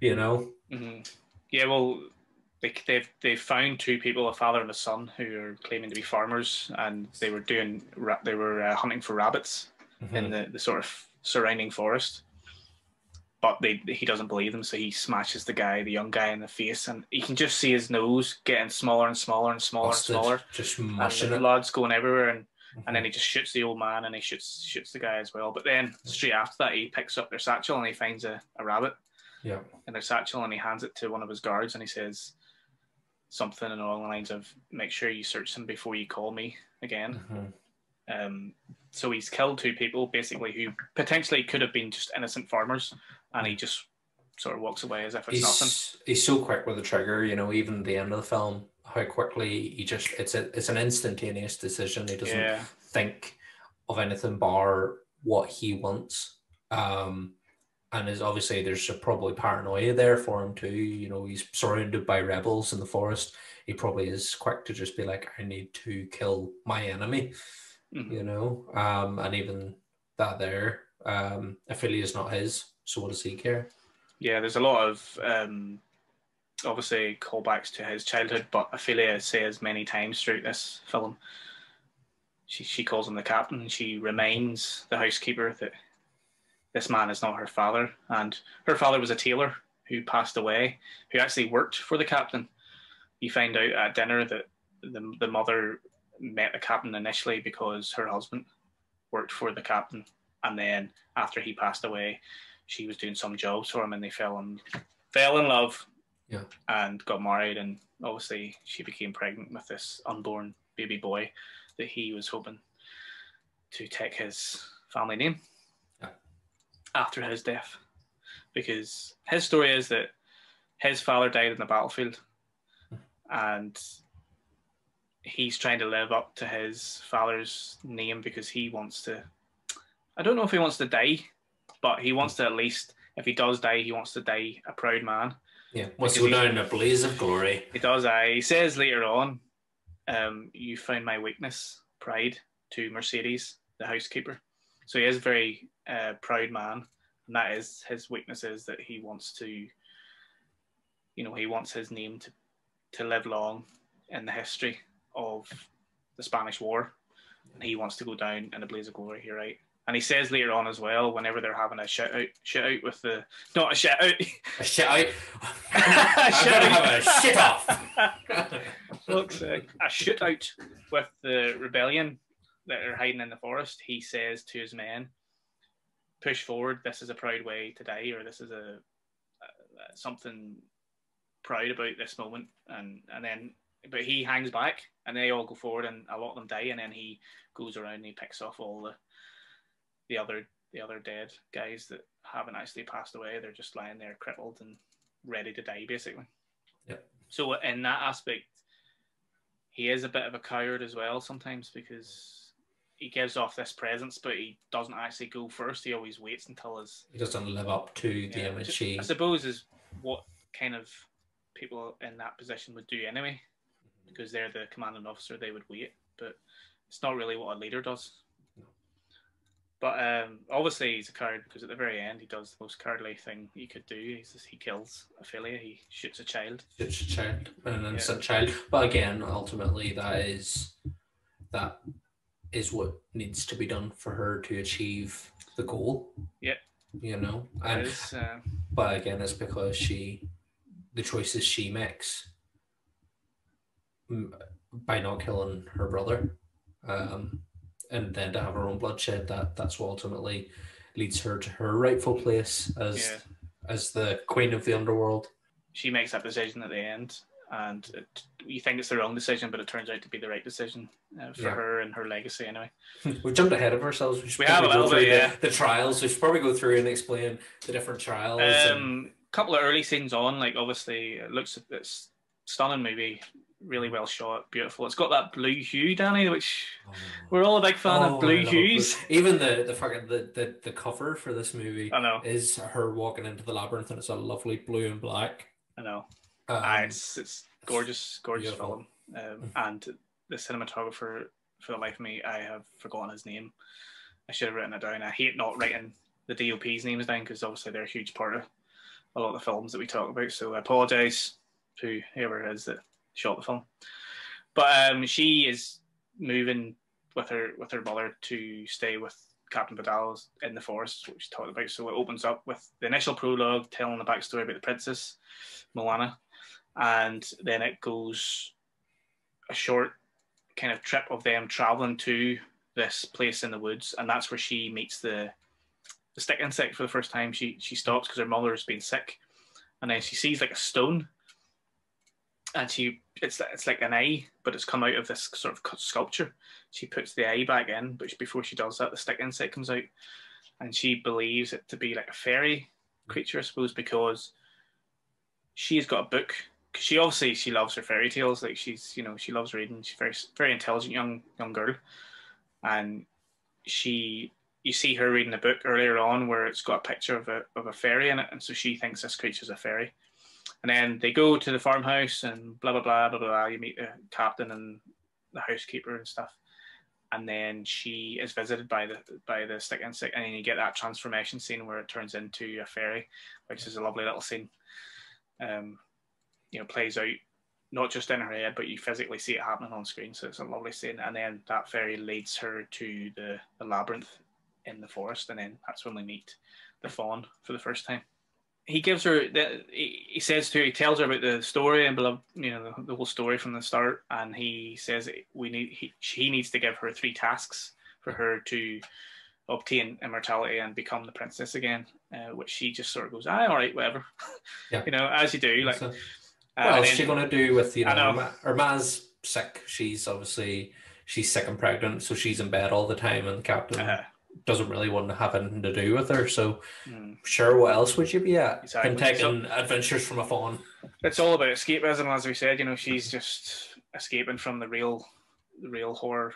Mm-hmm. Yeah, well, they've found 2 people, a father and a son, who are claiming to be farmers, and they were hunting for rabbits in the sort of surrounding forest. But he doesn't believe them, so he smashes the young guy in the face, and you can just see his nose getting smaller and smaller and smaller Busted, and smaller, just mushing and the blood's going everywhere, and then he just shoots the old man, and he shoots the guy as well. But then straight after that, he picks up their satchel and he finds a rabbit in their satchel, and he hands it to one of his guards, and he says something along the lines of, "Make sure you search them before you call me again." So he's killed 2 people basically who potentially could have been just innocent farmers, and he just sort of walks away as if it's nothing. He's so quick with the trigger, even at the end of the film, how quickly it's an instantaneous decision. He doesn't think of anything bar what he wants. And there's probably paranoia there for him too. He's surrounded by rebels in the forest. He probably is quick to just be like, I need to kill my enemy. And even that there, Ophelia is not his, so what does he care? Yeah, there's a lot of obviously callbacks to his childhood, but Ophelia says many times throughout this film, she calls him the captain, and she reminds the housekeeper that this man is not her father, and her father was a tailor who passed away, who actually worked for the captain. You find out at dinner that the mother met the captain initially because her husband worked for the captain, and then after he passed away, she was doing some jobs for him, and they fell in love, and got married, and obviously she became pregnant with this unborn baby boy that he was hoping to take his family name after his death, because his story is that his father died in the battlefield, and he's trying to live up to his father's name because he wants to, I don't know if he wants to die, but he wants to at least if he does die, he wants to die a proud man. Yeah, wants to go down in a blaze of glory. He does. He says later on, "You found my weakness, pride," to Mercedes, the housekeeper. So he is a very proud man, and that is his weakness, is that he wants to, he wants his name to live long in the history of the Spanish War, and he wants to go down in a blaze of glory. You're right. And he says later on as well, whenever they're having a shit out with the, not a shit out, a shit out. I'm gonna have a shit off. Fuck's sake. A shoot out with the rebellion that are hiding in the forest. He says to his men, "Push forward. This is a proud way to die, or this is a something proud about this moment." And then, but he hangs back, and they all go forward, and a lot of them die, and then he goes around and he picks off all the other dead guys that haven't actually passed away. They're just lying there crippled and ready to die, basically. Yep. So in that aspect, he is a bit of a coward as well sometimes, because he gives off this presence, but he doesn't actually go first. He always waits until he doesn't live up to the image. I suppose is what kind of people in that position would do anyway, because they're the commanding officer. They would wait, but it's not really what a leader does. But obviously he's a coward, because at the very end he does the most cowardly thing he could do. He kills Ophelia. He shoots a child. An innocent child. But again, ultimately that is what needs to be done for her to achieve the goal. Yeah. And but again, it's because the choices she makes by not killing her brother, and then to have her own bloodshed, that's what ultimately leads her to her rightful place as the queen of the underworld. She makes that decision at the end, and you think it's the wrong decision, but it turns out to be the right decision for her and her legacy anyway. We've jumped ahead of ourselves. We have a little bit, the trials. We should probably go through and explain the different trials. Couple of early scenes on, like obviously it's stunning movie. Really well shot, beautiful. It's got that blue hue, Danny, which we're all a big fan of blue hues. Even the fucking the cover for this movie, I know, is her walking into the labyrinth, and it's a lovely blue and black. I know. It's gorgeous film. And the cinematographer, for the life of me, I have forgotten his name. I should have written it down. I hate not writing the DOP's names down, because obviously they're a huge part of a lot of the films that we talk about. So I apologise to whoever it is that shot the film. But she is moving with her mother to stay with Captain Vidal in the forest, which we talked about. So it opens up with the initial prologue telling the backstory about the princess Moana, and then it goes a short kind of trip of them traveling to this place in the woods, and that's where she meets the stick insect for the first time. She stops because her mother has been sick, and then she sees like a stone, and it's like an eye, but it's come out of this sort of sculpture. She puts the eye back in, but before she does that, the stick insect comes out, and she believes it to be like a fairy creature, I suppose, because she's got a book. Because she loves her fairy tales. Like she loves reading. She's very very intelligent young girl, and you see her reading a book earlier on where it's got a picture of a fairy in it, and so she thinks this creature's a fairy. And then they go to the farmhouse and blah, blah, blah, blah, blah. You meet the captain and the housekeeper and stuff. And then she is visited by the stick insect, and then you get that transformation scene where it turns into a fairy, which is a lovely little scene. Plays out not just in her head, but you physically see it happening on screen. So it's a lovely scene. And then that fairy leads her to the labyrinth in the forest, and then that's when we meet the faun for the first time. He gives her he tells her about the story and the whole story from the start, and he says he needs to give her 3 tasks for her to obtain immortality and become the princess again, which she just sort of goes, all right, whatever. As you do. Like, what else is she going to do with her ma's sick? She's sick and pregnant, so she's in bed all the time, and the captain doesn't really want to have anything to do with her. So sure, what else would you be at? Exactly. And taking adventures from a faun. It's all about escapism, as we said. She's just escaping from the real horror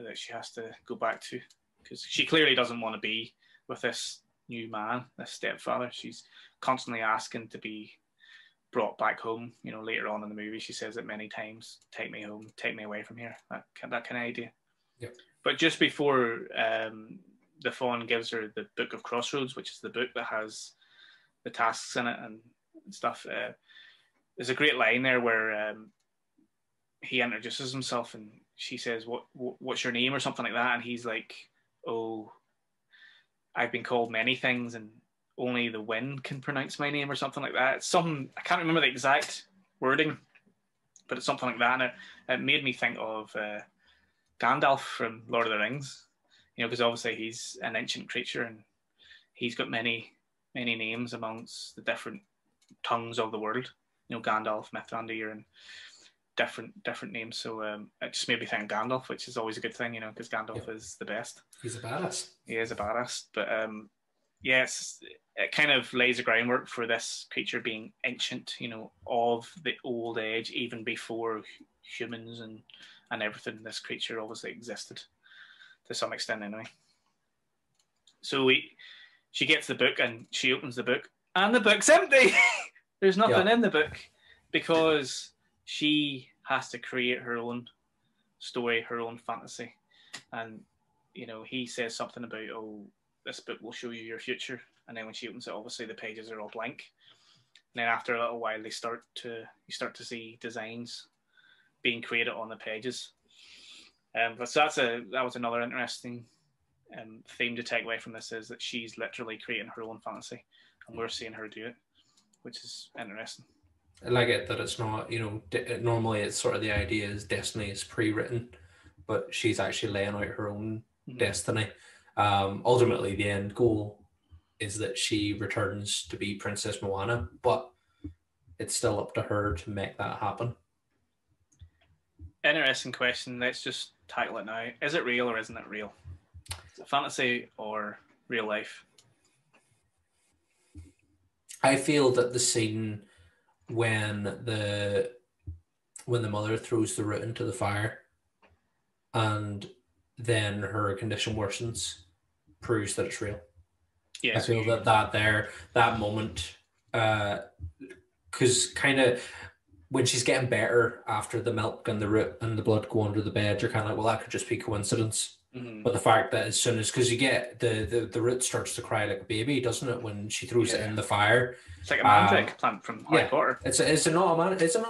that she has to go back to, because she clearly doesn't want to be with this new man, this stepfather. She's constantly asking to be brought back home. You know, later on in the movie, she says it many times: "Take me home, take me away from here." That kind of idea. Yep. But just before the faun gives her the Book of Crossroads, which is the book that has the tasks in it and stuff, there's a great line there where he introduces himself and she says, what's your name or something like that, and he's like, oh, I've been called many things and only the wind can pronounce my name or something like that. It's something, I can't remember the exact wording, but it's something like that, and it made me think of Gandalf from Lord of the Rings, you know, because obviously he's an ancient creature and he's got many names amongst the different tongues of the world. You know, Gandalf, Mithrandir, and different names. So it just made me think of Gandalf, which is always a good thing, you know, because Gandalf is the best. He's a badass. He is a badass. But yes, it kind of lays the groundwork for this creature being ancient, you know, of the old age, even before humans and everything. This creature obviously existed to some extent anyway. So she gets the book and she opens the book and the book's empty. There's nothing in the book because she has to create her own story, her own fantasy. And, you know, he says something about, oh, this book will show you your future. And then when she opens it, obviously the pages are all blank. And then after a little while, you start to see designs being created on the pages. But so that was another interesting theme to take away from this, is that she's literally creating her own fantasy and we're seeing her do it, which is interesting. I like it that it's not, you know, normally it's sort of the idea is destiny is pre-written, but she's actually laying out her own destiny. Ultimately, the end goal is that she returns to be Princess Moana, but it's still up to her to make that happen. Interesting question. Let's just tackle it now. Is it real or isn't it real? Is it fantasy or real life? I feel that the scene when the mother throws the root into the fire and then her condition worsens proves that it's real. Yeah, I feel that moment, because kind of when she's getting better after the milk and the root and the blood go under the bed, you're kind of like, well, that could just be coincidence. Mm-hmm. But the fact that as soon as, because you get the root starts to cry like a baby, doesn't it, when she throws it in the fire? It's like a mandrake plant from Harry Potter. Is it not a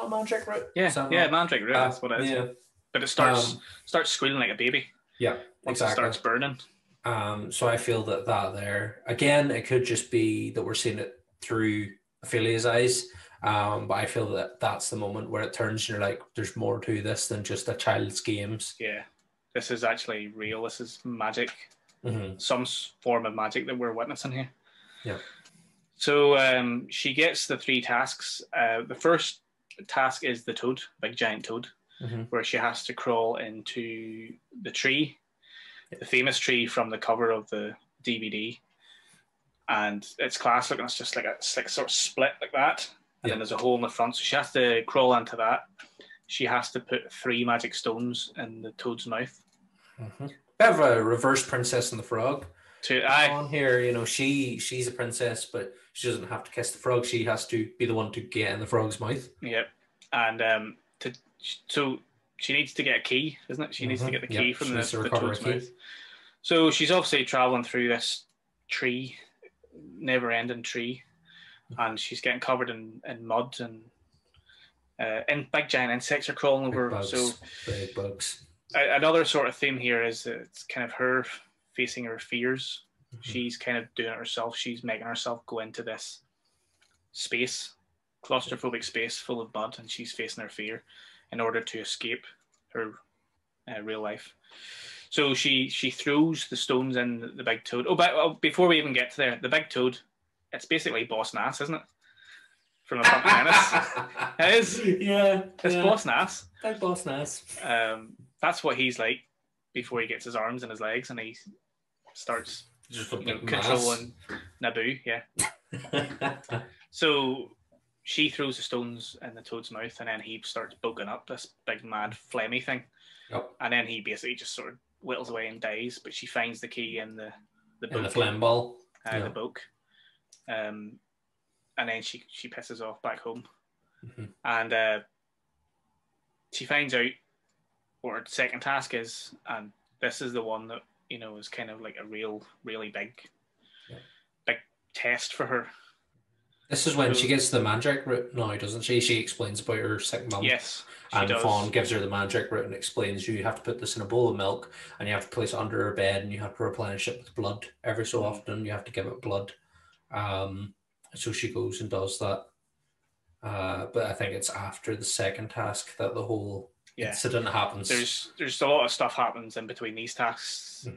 mandrake root? Yeah, mandrake root. That's what it is. Yeah. But it starts squealing like a baby. Yeah, once it starts burning. So I feel that there again, it could just be that we're seeing it through Ophelia's eyes. But I feel that that's the moment where it turns and you're like, there's more to this than just a child's games. Yeah, this is actually real. This is magic. Mm-hmm. Some form of magic that we're witnessing here. Yeah. So she gets the 3 tasks. The first task is the toad, big giant toad, where she has to crawl into the tree, the famous tree from the cover of the DVD. And it's classic, and it's just like a sort of split like that. And then there's a hole in the front. So she has to crawl into that. She has to put 3 magic stones in the toad's mouth. Mm-hmm. Bit of a reverse Princess and the Frog. On here, you know, she's a princess, but she doesn't have to kiss the frog. She has to be the one to get in the frog's mouth. Yep. And so she needs to get a key, isn't it? She needs to get the key from the toad's mouth. So she's obviously traveling through this tree, never-ending tree, and she's getting covered in mud and big giant insects are crawling over. Big bugs. Another sort of theme here is that it's kind of her facing her fears. She's kind of doing it herself. She's making herself go into this space, claustrophobic space full of mud, and she's facing her fear in order to escape her real life. So she throws the stones in the big toad. But before we even get to there, the big toad, it's basically Boss Nass, isn't it? From the Phantom Menace. It is. Yeah. It's Boss Nass. Big Boss Nass. That's what he's like before he gets his arms and his legs and he starts controlling Naboo. Yeah. So she throws the stones in the toad's mouth and then he starts bulking up this big mad flammy thing. Yep. And then he basically just sort of whittles away and dies, but she finds the key in the flame ball. the book, and then she pisses off back home, and she finds out what her second task is, and this is the one that is kind of like a really big test for her. This is when she gets the magic root now, doesn't she? She explains about her sick mum. Yes, and Faun gives her the magic root and explains you have to put this in a bowl of milk and you have to place it under her bed and you have to replenish it with blood every so often. You have to give it blood. So she goes and does that. But I think it's after the second task that the whole incident happens. There's a lot of stuff happens in between these tasks,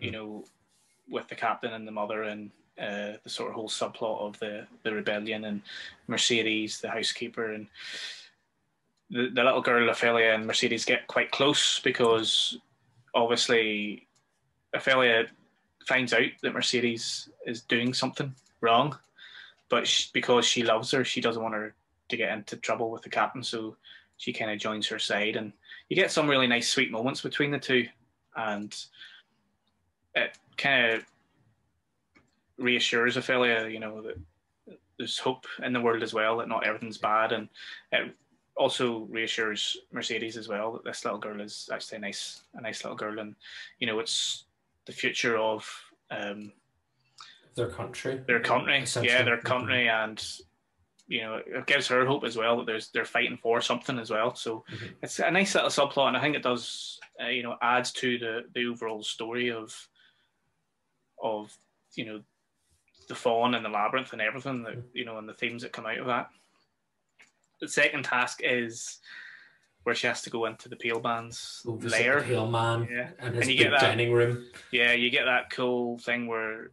with the captain and the mother and the sort of whole subplot of the rebellion and Mercedes, the housekeeper, and the little girl Ophelia and Mercedes get quite close because obviously Ophelia finds out that Mercedes is doing something wrong, but because she loves her, she doesn't want her to get into trouble with the captain, so she kind of joins her side, and you get some really nice sweet moments between the two, and it kind of reassures Ophelia, that there's hope in the world as well, that not everything's bad, and it also reassures Mercedes as well that this little girl is actually a nice little girl, and it's the future of their country, their country, and it gives her hope as well that they're fighting for something as well. So it's a nice little subplot, and I think it does adds to the overall story of the faun and the labyrinth and everything that and the themes that come out of that. The second task is where she has to go into the Pale Man's lair. The Pale Man and his big dining room. Yeah, you get that cool thing where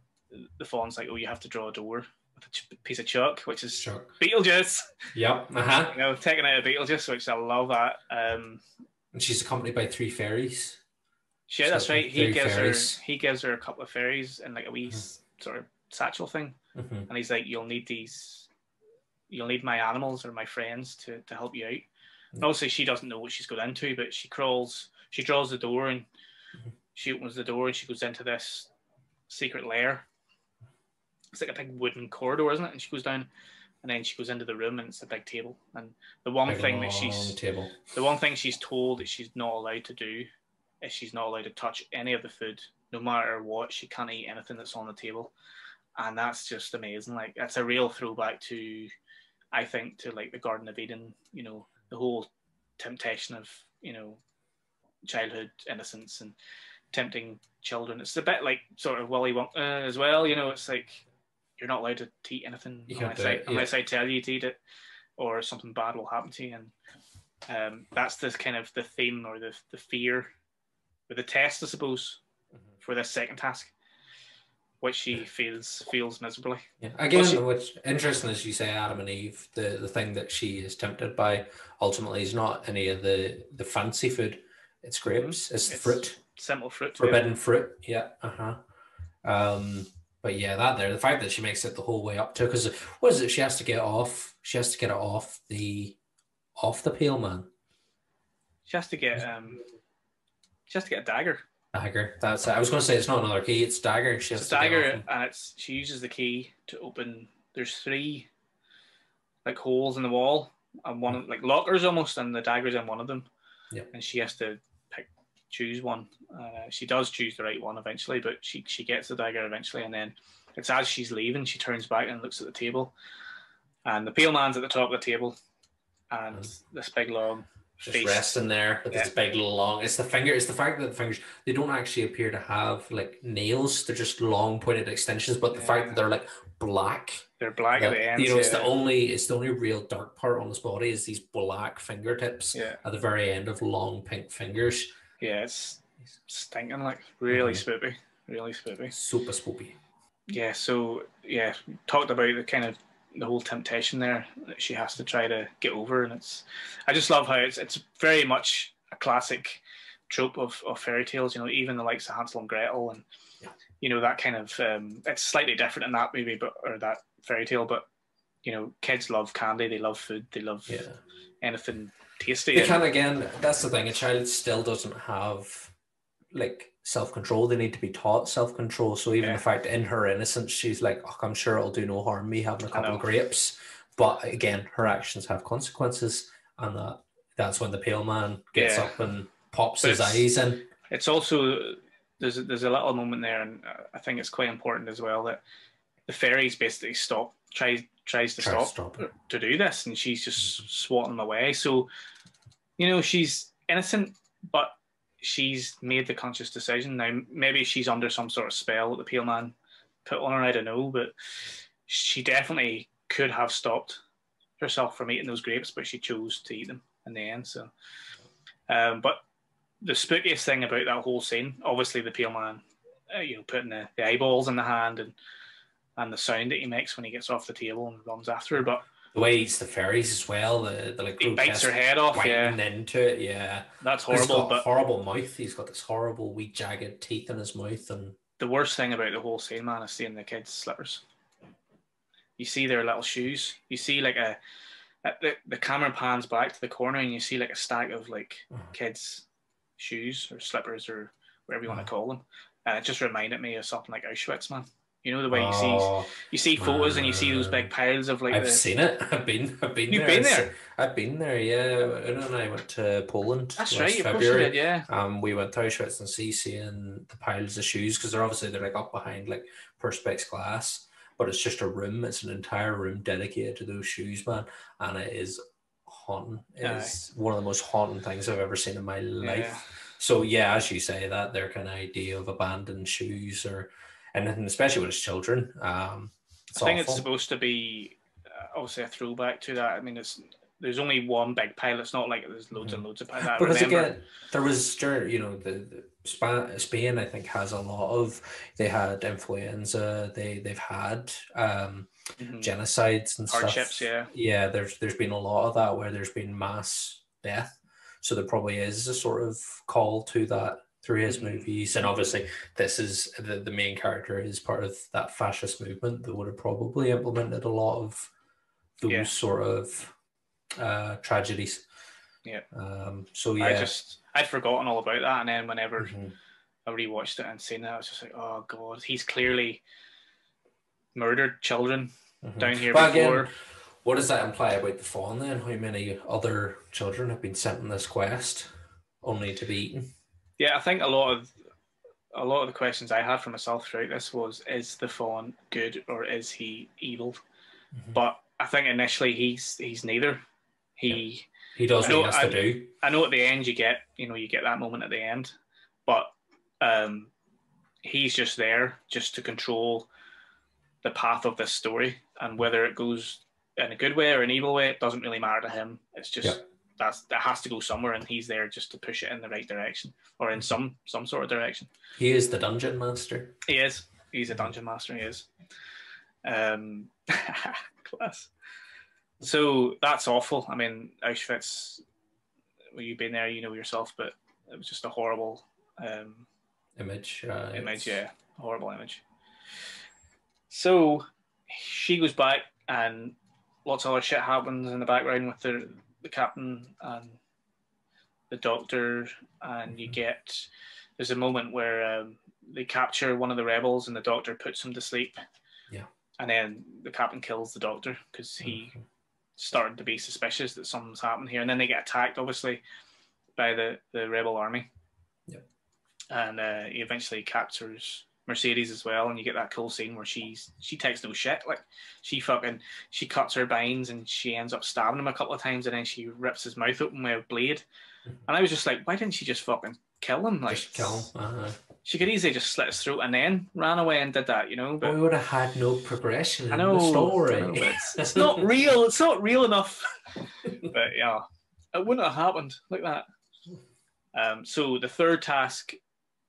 the faun's like, "Oh, you have to draw a door with a piece of chalk," which is Beetlejuice. Yep. Taking out a Beetlejuice, which I love that. And she's accompanied by 3 fairies. Yeah, that's right. He gives her a couple of fairies and like a wee sort of satchel thing, and he's like, "You'll need these. You'll need my animals or my friends to help you out." And obviously, she doesn't know what she's going into, but she draws the door, and she opens the door, and she goes into this secret lair. It's like a big wooden corridor, isn't it? And she goes down, and then she goes into the room, and it's a big table. And the one thing she's told that she's not allowed to do is she's not allowed to touch any of the food, no matter what. She can't eat anything that's on the table, and that's just amazing. Like, that's a real throwback to, I think, to like the Garden of Eden. The whole temptation of childhood innocence and tempting children. It's a bit like sort of Willy Wonka as well. It's like you're not allowed to eat anything unless I tell you to eat it, or something bad will happen to you. And that's the kind of the theme or the fear, or the test, I suppose, for this second task, which she feels miserably. Yeah. Again, what's interesting is you say Adam and Eve, the thing that she is tempted by ultimately is not any of the fancy food. It's grapes. It's fruit. Simple fruit. Forbidden fruit. Yeah. But yeah, the fact that she makes it the whole way up to, because what is it? She has to get it off the Pale Man. She has to get a dagger. Dagger. That's it. I was going to say it's not another key. It's dagger. She has a dagger, and she uses the key to open. There's 3 like holes in the wall, and one like lockers almost, and the dagger's in one of them. Yeah. And she has to choose one. She does choose the right one eventually, but she gets the dagger eventually, and then it's as she's leaving, she turns back and looks at the table, and the Pale Man's at the top of the table, and this big long just resting there with this big long. It's the fact that the fingers, they don't actually appear to have like nails. They're just long pointed extensions. But the fact that they're like black, they're black at the end. It's the only real dark part on his body is these black fingertips at the very end of long pink fingers. Yeah, it's stinking, like really spoopy, super spoopy. Yeah. So talked about the kind of the whole temptation there that she has to try to get over, and I just love how it's very much a classic trope of fairy tales. Even the likes of Hansel and Gretel, and that kind of it's slightly different in that movie, or that fairy tale, but kids love candy, they love food, they love anything tasty. They can, again, that's the thing, a child still doesn't have like self-control. They need to be taught self-control. So even Yeah. the fact in her innocence, she's like, oh, I'm sure it'll do no harm me having a couple of grapes. But again, her actions have consequences, and that's when the pale man gets up and pops his eyes in. It's also there's a little moment there, and I think it's quite important as well, that the fairies basically tries to stop to do this, and she's just swatting them away. So, you know, she's innocent, but she's made the conscious decision. Now, maybe she's under some sort of spell that the pale man put on her, I don't know, but she definitely could have stopped herself from eating those grapes, but she chose to eat them in the end. So, but the spookiest thing about that whole scene, obviously the pale man, putting the eyeballs in the hand, and the sound that he makes when he gets off the table and runs after her. But the way he eats the fairies as well, the like he bites her head off, into it, yeah. That's horrible. He's got a horrible mouth. He's got this horrible, wee, jagged teeth in his mouth, and the worst thing about the whole scene, man, is seeing the kids' slippers. You see their little shoes. You see like the camera pans back to the corner, and you see like a stack of like kids' shoes or slippers or whatever you want to call them. And it just reminded me of something like Auschwitz, man. You know, the way you see photos and you see those big piles of like. I've seen it. I've been You've there. Been there? I've been there. Yeah, Una and I went to Poland. That's right. Of course you did. Yeah. We went to Auschwitz and seeing the piles of shoes, because they're like up behind like perspex glass, but it's just a room. It's an entire room dedicated to those shoes, man, and it is haunting. It's one of the most haunting things I've ever seen in my life. Yeah. So yeah, as you say, that their kind of idea of abandoned shoes and especially with his children. I think it's supposed to be obviously a throwback to that. I mean, there's only one big pile. It's not like there's loads and loads of piles. Because again, there was, the Spain, I think, has a lot of. They had influenza. They've had genocides and hardships. Stuff. Yeah. There's been a lot of that where there's been mass death. So there probably is a sort of call to that through his movies, and obviously this is the main character is part of that fascist movement that would have probably implemented a lot of those sort of tragedies. Yeah. So yeah, I'd forgotten all about that, and then whenever I rewatched it and seen that, I was just like, oh god, he's clearly murdered children down here before. Again, what does that imply about the faun then? How many other children have been sent on this quest only to be eaten? Yeah, I think a lot of the questions I had for myself throughout this was, is the faun good or is he evil? But I think initially he's neither. He does what he has to do. I know at the end you get that moment at the end, but he's just there just to control the path of this story, and whether it goes in a good way or an evil way, it doesn't really matter to him. It's just that has to go somewhere, and he's there just to push it in the right direction, or in some sort of direction. He is the dungeon master. He is. He's a dungeon master. He is. Class. So that's awful. I mean, Auschwitz. Well, you've been there, you know yourself, but it was just a horrible image. Horrible image. So she goes back, and lots of other shit happens in the background with the captain and the doctor, and there's a moment where they capture one of the rebels, and the doctor puts him to sleep. Yeah. And then the captain kills the doctor because he started to be suspicious that something's happened here, and then they get attacked, obviously, by the rebel army. Yeah. And he eventually captures Mercedes as well, and you get that cool scene where she takes no shit. Like she cuts her binds, and she ends up stabbing him a couple of times, and then she rips his mouth open with a blade. And I was just like, why didn't she just fucking kill him? Like, just kill him. She could easily just slit his throat and then ran away and did that, you know. But we would have had no progression in the story. It's not real. It's not real enough. But yeah, it wouldn't have happened like that. So the third task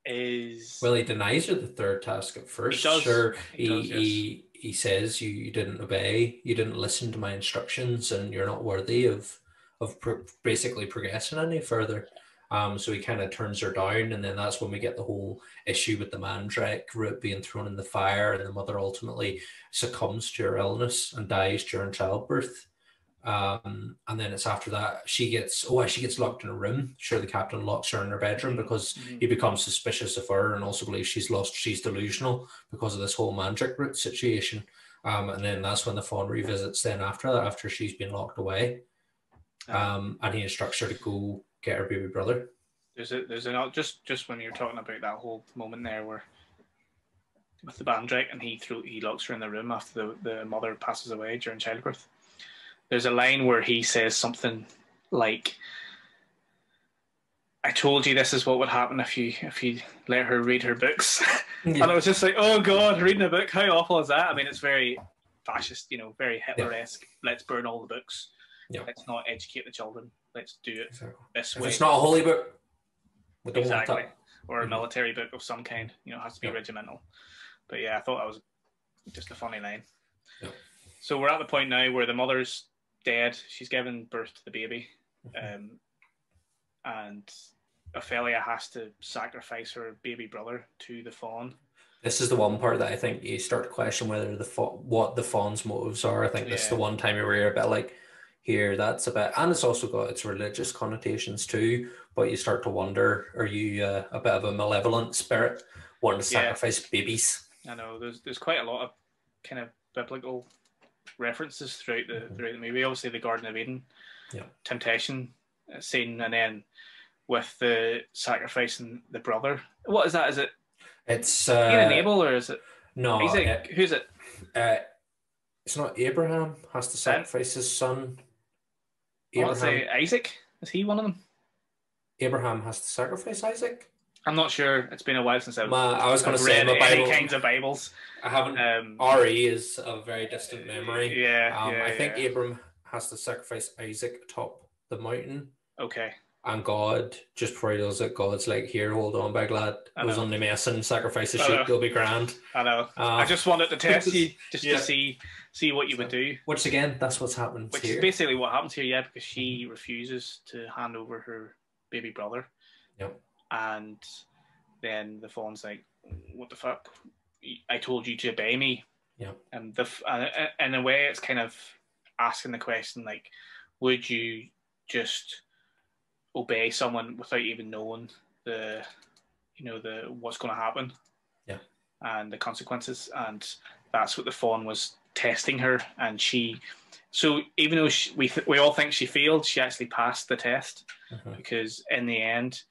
is... Well, he denies her the third task at first. He does. Sure, he says you didn't obey, you didn't listen to my instructions, and you're not worthy of basically progressing any further. So he kind of turns her down, and then that's when we get the whole issue with the mandrake root being thrown in the fire, and the mother ultimately succumbs to her illness and dies during childbirth. And then it's after that she gets locked in a room. Sure, the captain locks her in her bedroom because he becomes suspicious of her and also believes she's delusional because of this whole magic root situation. And then that's when the faun revisits then after that, after she's been locked away. And he instructs her to go get her baby brother. There's an just when you're talking about that whole moment there where with the bandrake and he locks her in the room after the mother passes away during childbirth. There's a line where he says something like, "I told you this is what would happen if you let her read her books." And I was just like, oh god, reading a book, how awful is that? I mean, it's very fascist, very Hitler-esque. Let's burn all the books. Let's not educate the children. Let's do it this way. If it's not a holy book, we don't exactly. want that. Or a military book of some kind. It has to be regimental. But yeah, I thought that was just a funny line. So we're at the point now where the mother's dead. She's given birth to the baby. And Ophelia has to sacrifice her baby brother to the faun. This is the one part that I think you start to question whether what the faun's motives are. I think this is the one time where you're a bit like, here, that's a bit, and it's also got its religious connotations too. But you start to wonder, are you a bit of a malevolent spirit wanting to sacrifice babies? I know there's quite a lot of kind of biblical references throughout the movie. Obviously, the Garden of Eden, temptation scene, and then with the sacrificing the brother. What is that? Is it? It's Cain and Abel, or is it? No. Isaac. Who's it? It's not. Abraham has to sacrifice his son. I want to say Isaac. Is he one of them? Abraham has to sacrifice Isaac. I'm not sure. It's been a while since I was going to say read any kinds of Bibles. I haven't. RE is a very distant memory. I think Abraham has to sacrifice Isaac atop the mountain. Okay. And God, just before he does it, God's like, "Here, hold on, big lad. It was only messing. Sacrifice a sheep. You'll be grand." I know. I just wanted to test you just to see what you would do. Which again, that's what's happened Which here. is basically what happens here, because she refuses to hand over her baby brother. Yep. And then the faun's like, "What the fuck? I told you to obey me." Yeah. And in a way, it's kind of asking the question like, would you just obey someone without even knowing the what's going to happen? Yeah. And the consequences, and that's what the faun was testing her. And so even though we all think she failed, she actually passed the test, because in the end,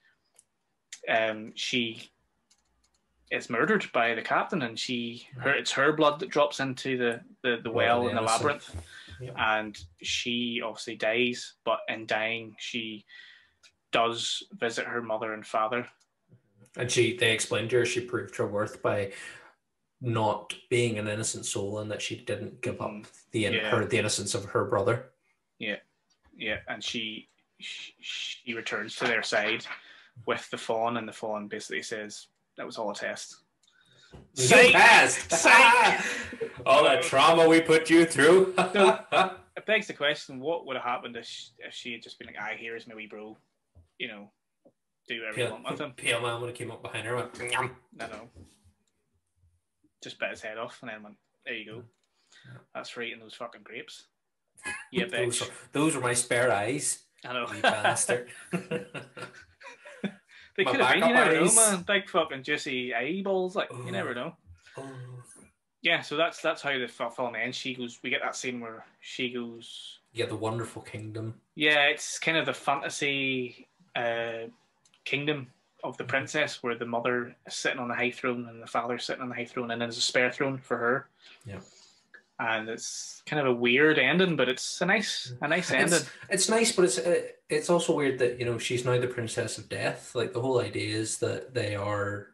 she is murdered by the captain, and it's her blood that drops into the well in the labyrinth, and she obviously dies. But in dying, she does visit her mother and father, and they explained to her she proved her worth by not being an innocent soul, and that she didn't give up the innocence of her brother. And she returns to their side with the faun, and the faun basically says, "That was all a test." You passed. All that trauma we put you through. It begs the question: what would have happened if she had just been like, "Ah, here's my wee bro, do whatever you want with him." Pale man would have came up behind her and went, "Nyam." I know. Just bit his head off and then went, "There you go. That's for eating those fucking grapes." Yeah, bitch. Those were my spare eyes. I know. You bastard. They could have been, you never know, man. Big fucking juicy eyeballs, like, you never know. Yeah, so that's how the film ends. We get that scene where she goes... Yeah, the wonderful kingdom. Yeah, it's kind of the fantasy kingdom of the princess, where the mother is sitting on the high throne and the father's sitting on the high throne, and then there's a spare throne for her. Yeah. And it's kind of a weird ending, but it's a nice ending. It's nice, but it's also weird that she's now the princess of death. Like, the whole idea is that they are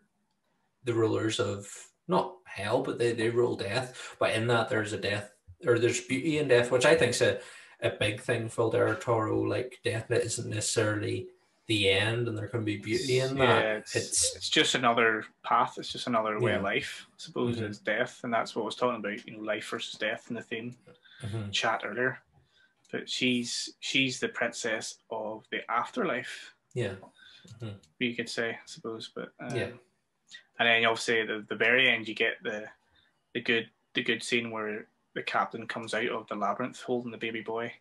the rulers of not hell, but they rule death. But in that, there's a death, or there's beauty in death, which I think's a big thing for Del Toro. Like, death isn't necessarily the end, and there can be beauty in that. Yeah, it's just another path. It's just another way of life, I suppose. Is death, and that's what I was talking about. Life versus death in the theme chat earlier. But she's the princess of the afterlife. Yeah, you could say, I suppose. But and then obviously at the very end, you get the good scene where the captain comes out of the labyrinth holding the baby boy,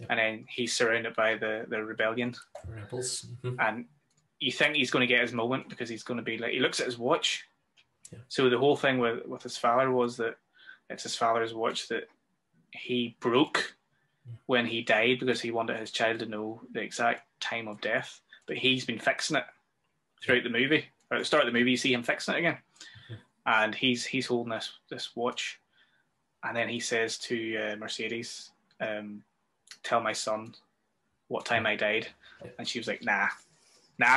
and then he's surrounded by the rebellion. Rebels. And you think he's going to get his moment because he's going to be like, he looks at his watch. Yeah. So the whole thing with his father was that it's his father's watch that he broke when he died because he wanted his child to know the exact time of death. But he's been fixing it throughout the movie. Or at the start of the movie, you see him fixing it again. And he's holding this watch. And then he says to Mercedes, tell my son what time I died. And she was like, nah,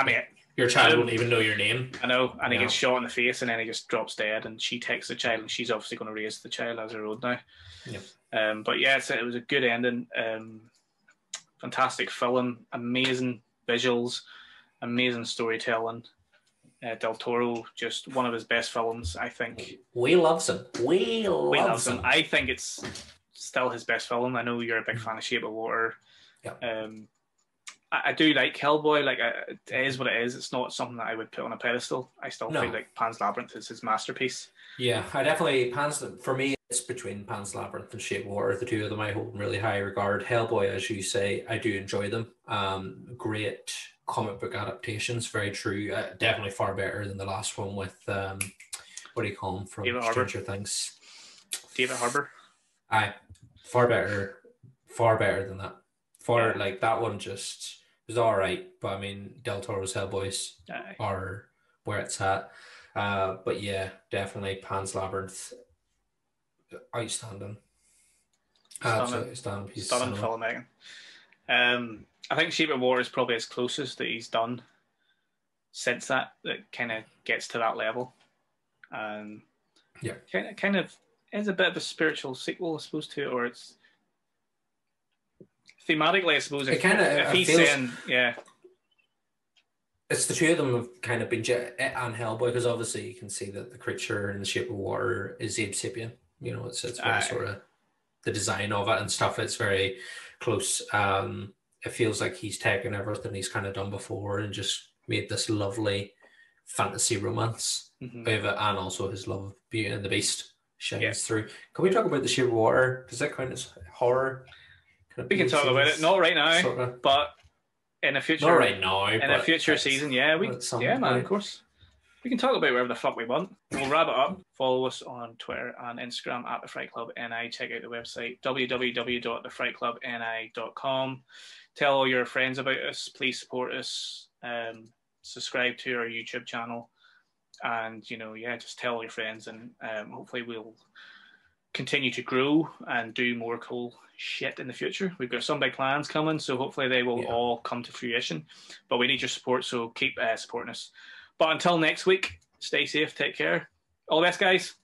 mate. Your child won't even know your name. I know. And he gets shot in the face and then he just drops dead. And she takes the child and she's obviously going to raise the child as her own now. Yeah. But yeah, it was a good ending. Fantastic film. Amazing visuals. Amazing storytelling. Del Toro, just one of his best films, I think. We loves him. We loves him. I think it's still his best film. I know you're a big fan of Shape of Water. Yeah. I do like Hellboy. Like, it is what it is. It's not something that I would put on a pedestal. I still feel like Pan's Labyrinth is his masterpiece. Yeah, I definitely for me, it's between Pan's Labyrinth and Shape of Water. The two of them I hold in really high regard. Hellboy, as you say, I do enjoy them. Great comic book adaptations, very true. Definitely far better than the last one with what do you call him from Stranger Things? David Harbour. Aye, far better than that. Like that one just was all right, but I mean Del Toro's Hellboys are where it's at. But yeah, definitely Pan's Labyrinth, outstanding. Absolutely outstanding piece of cinema. Filmmaking. I think Shape of Water is probably his closest that he's done since that kind of gets to that level. Yeah. Kind of is a bit of a spiritual sequel, I suppose, to it, or it's thematically, I suppose. If he's saying, yeah. It's the two of them have kind of been, and Hellboy, because obviously you can see that the creature in the Shape of Water is Abe Sapien. You know, it's very sort of the design of it and stuff. It's very close. It feels like he's taken everything he's kind of done before and just made this lovely fantasy romance of it, and also his love of Beauty and the Beast shines through. Can we talk about the Shape of Water? Does that count as horror? We can talk about it. Not right now, but in a future. Not right now, in a future season, of course. We can talk about whatever the fuck we want. We'll wrap it up. Follow us on Twitter and Instagram at The Fright Club NI. Check out the website www.thefrightclubni.com. Tell all your friends about us. Please support us. Subscribe to our YouTube channel. And, just tell all your friends. And hopefully we'll continue to grow and do more cool shit in the future. We've got some big plans coming, so hopefully they will all come to fruition. But we need your support, so keep supporting us. But until next week, stay safe, take care. All the best, guys.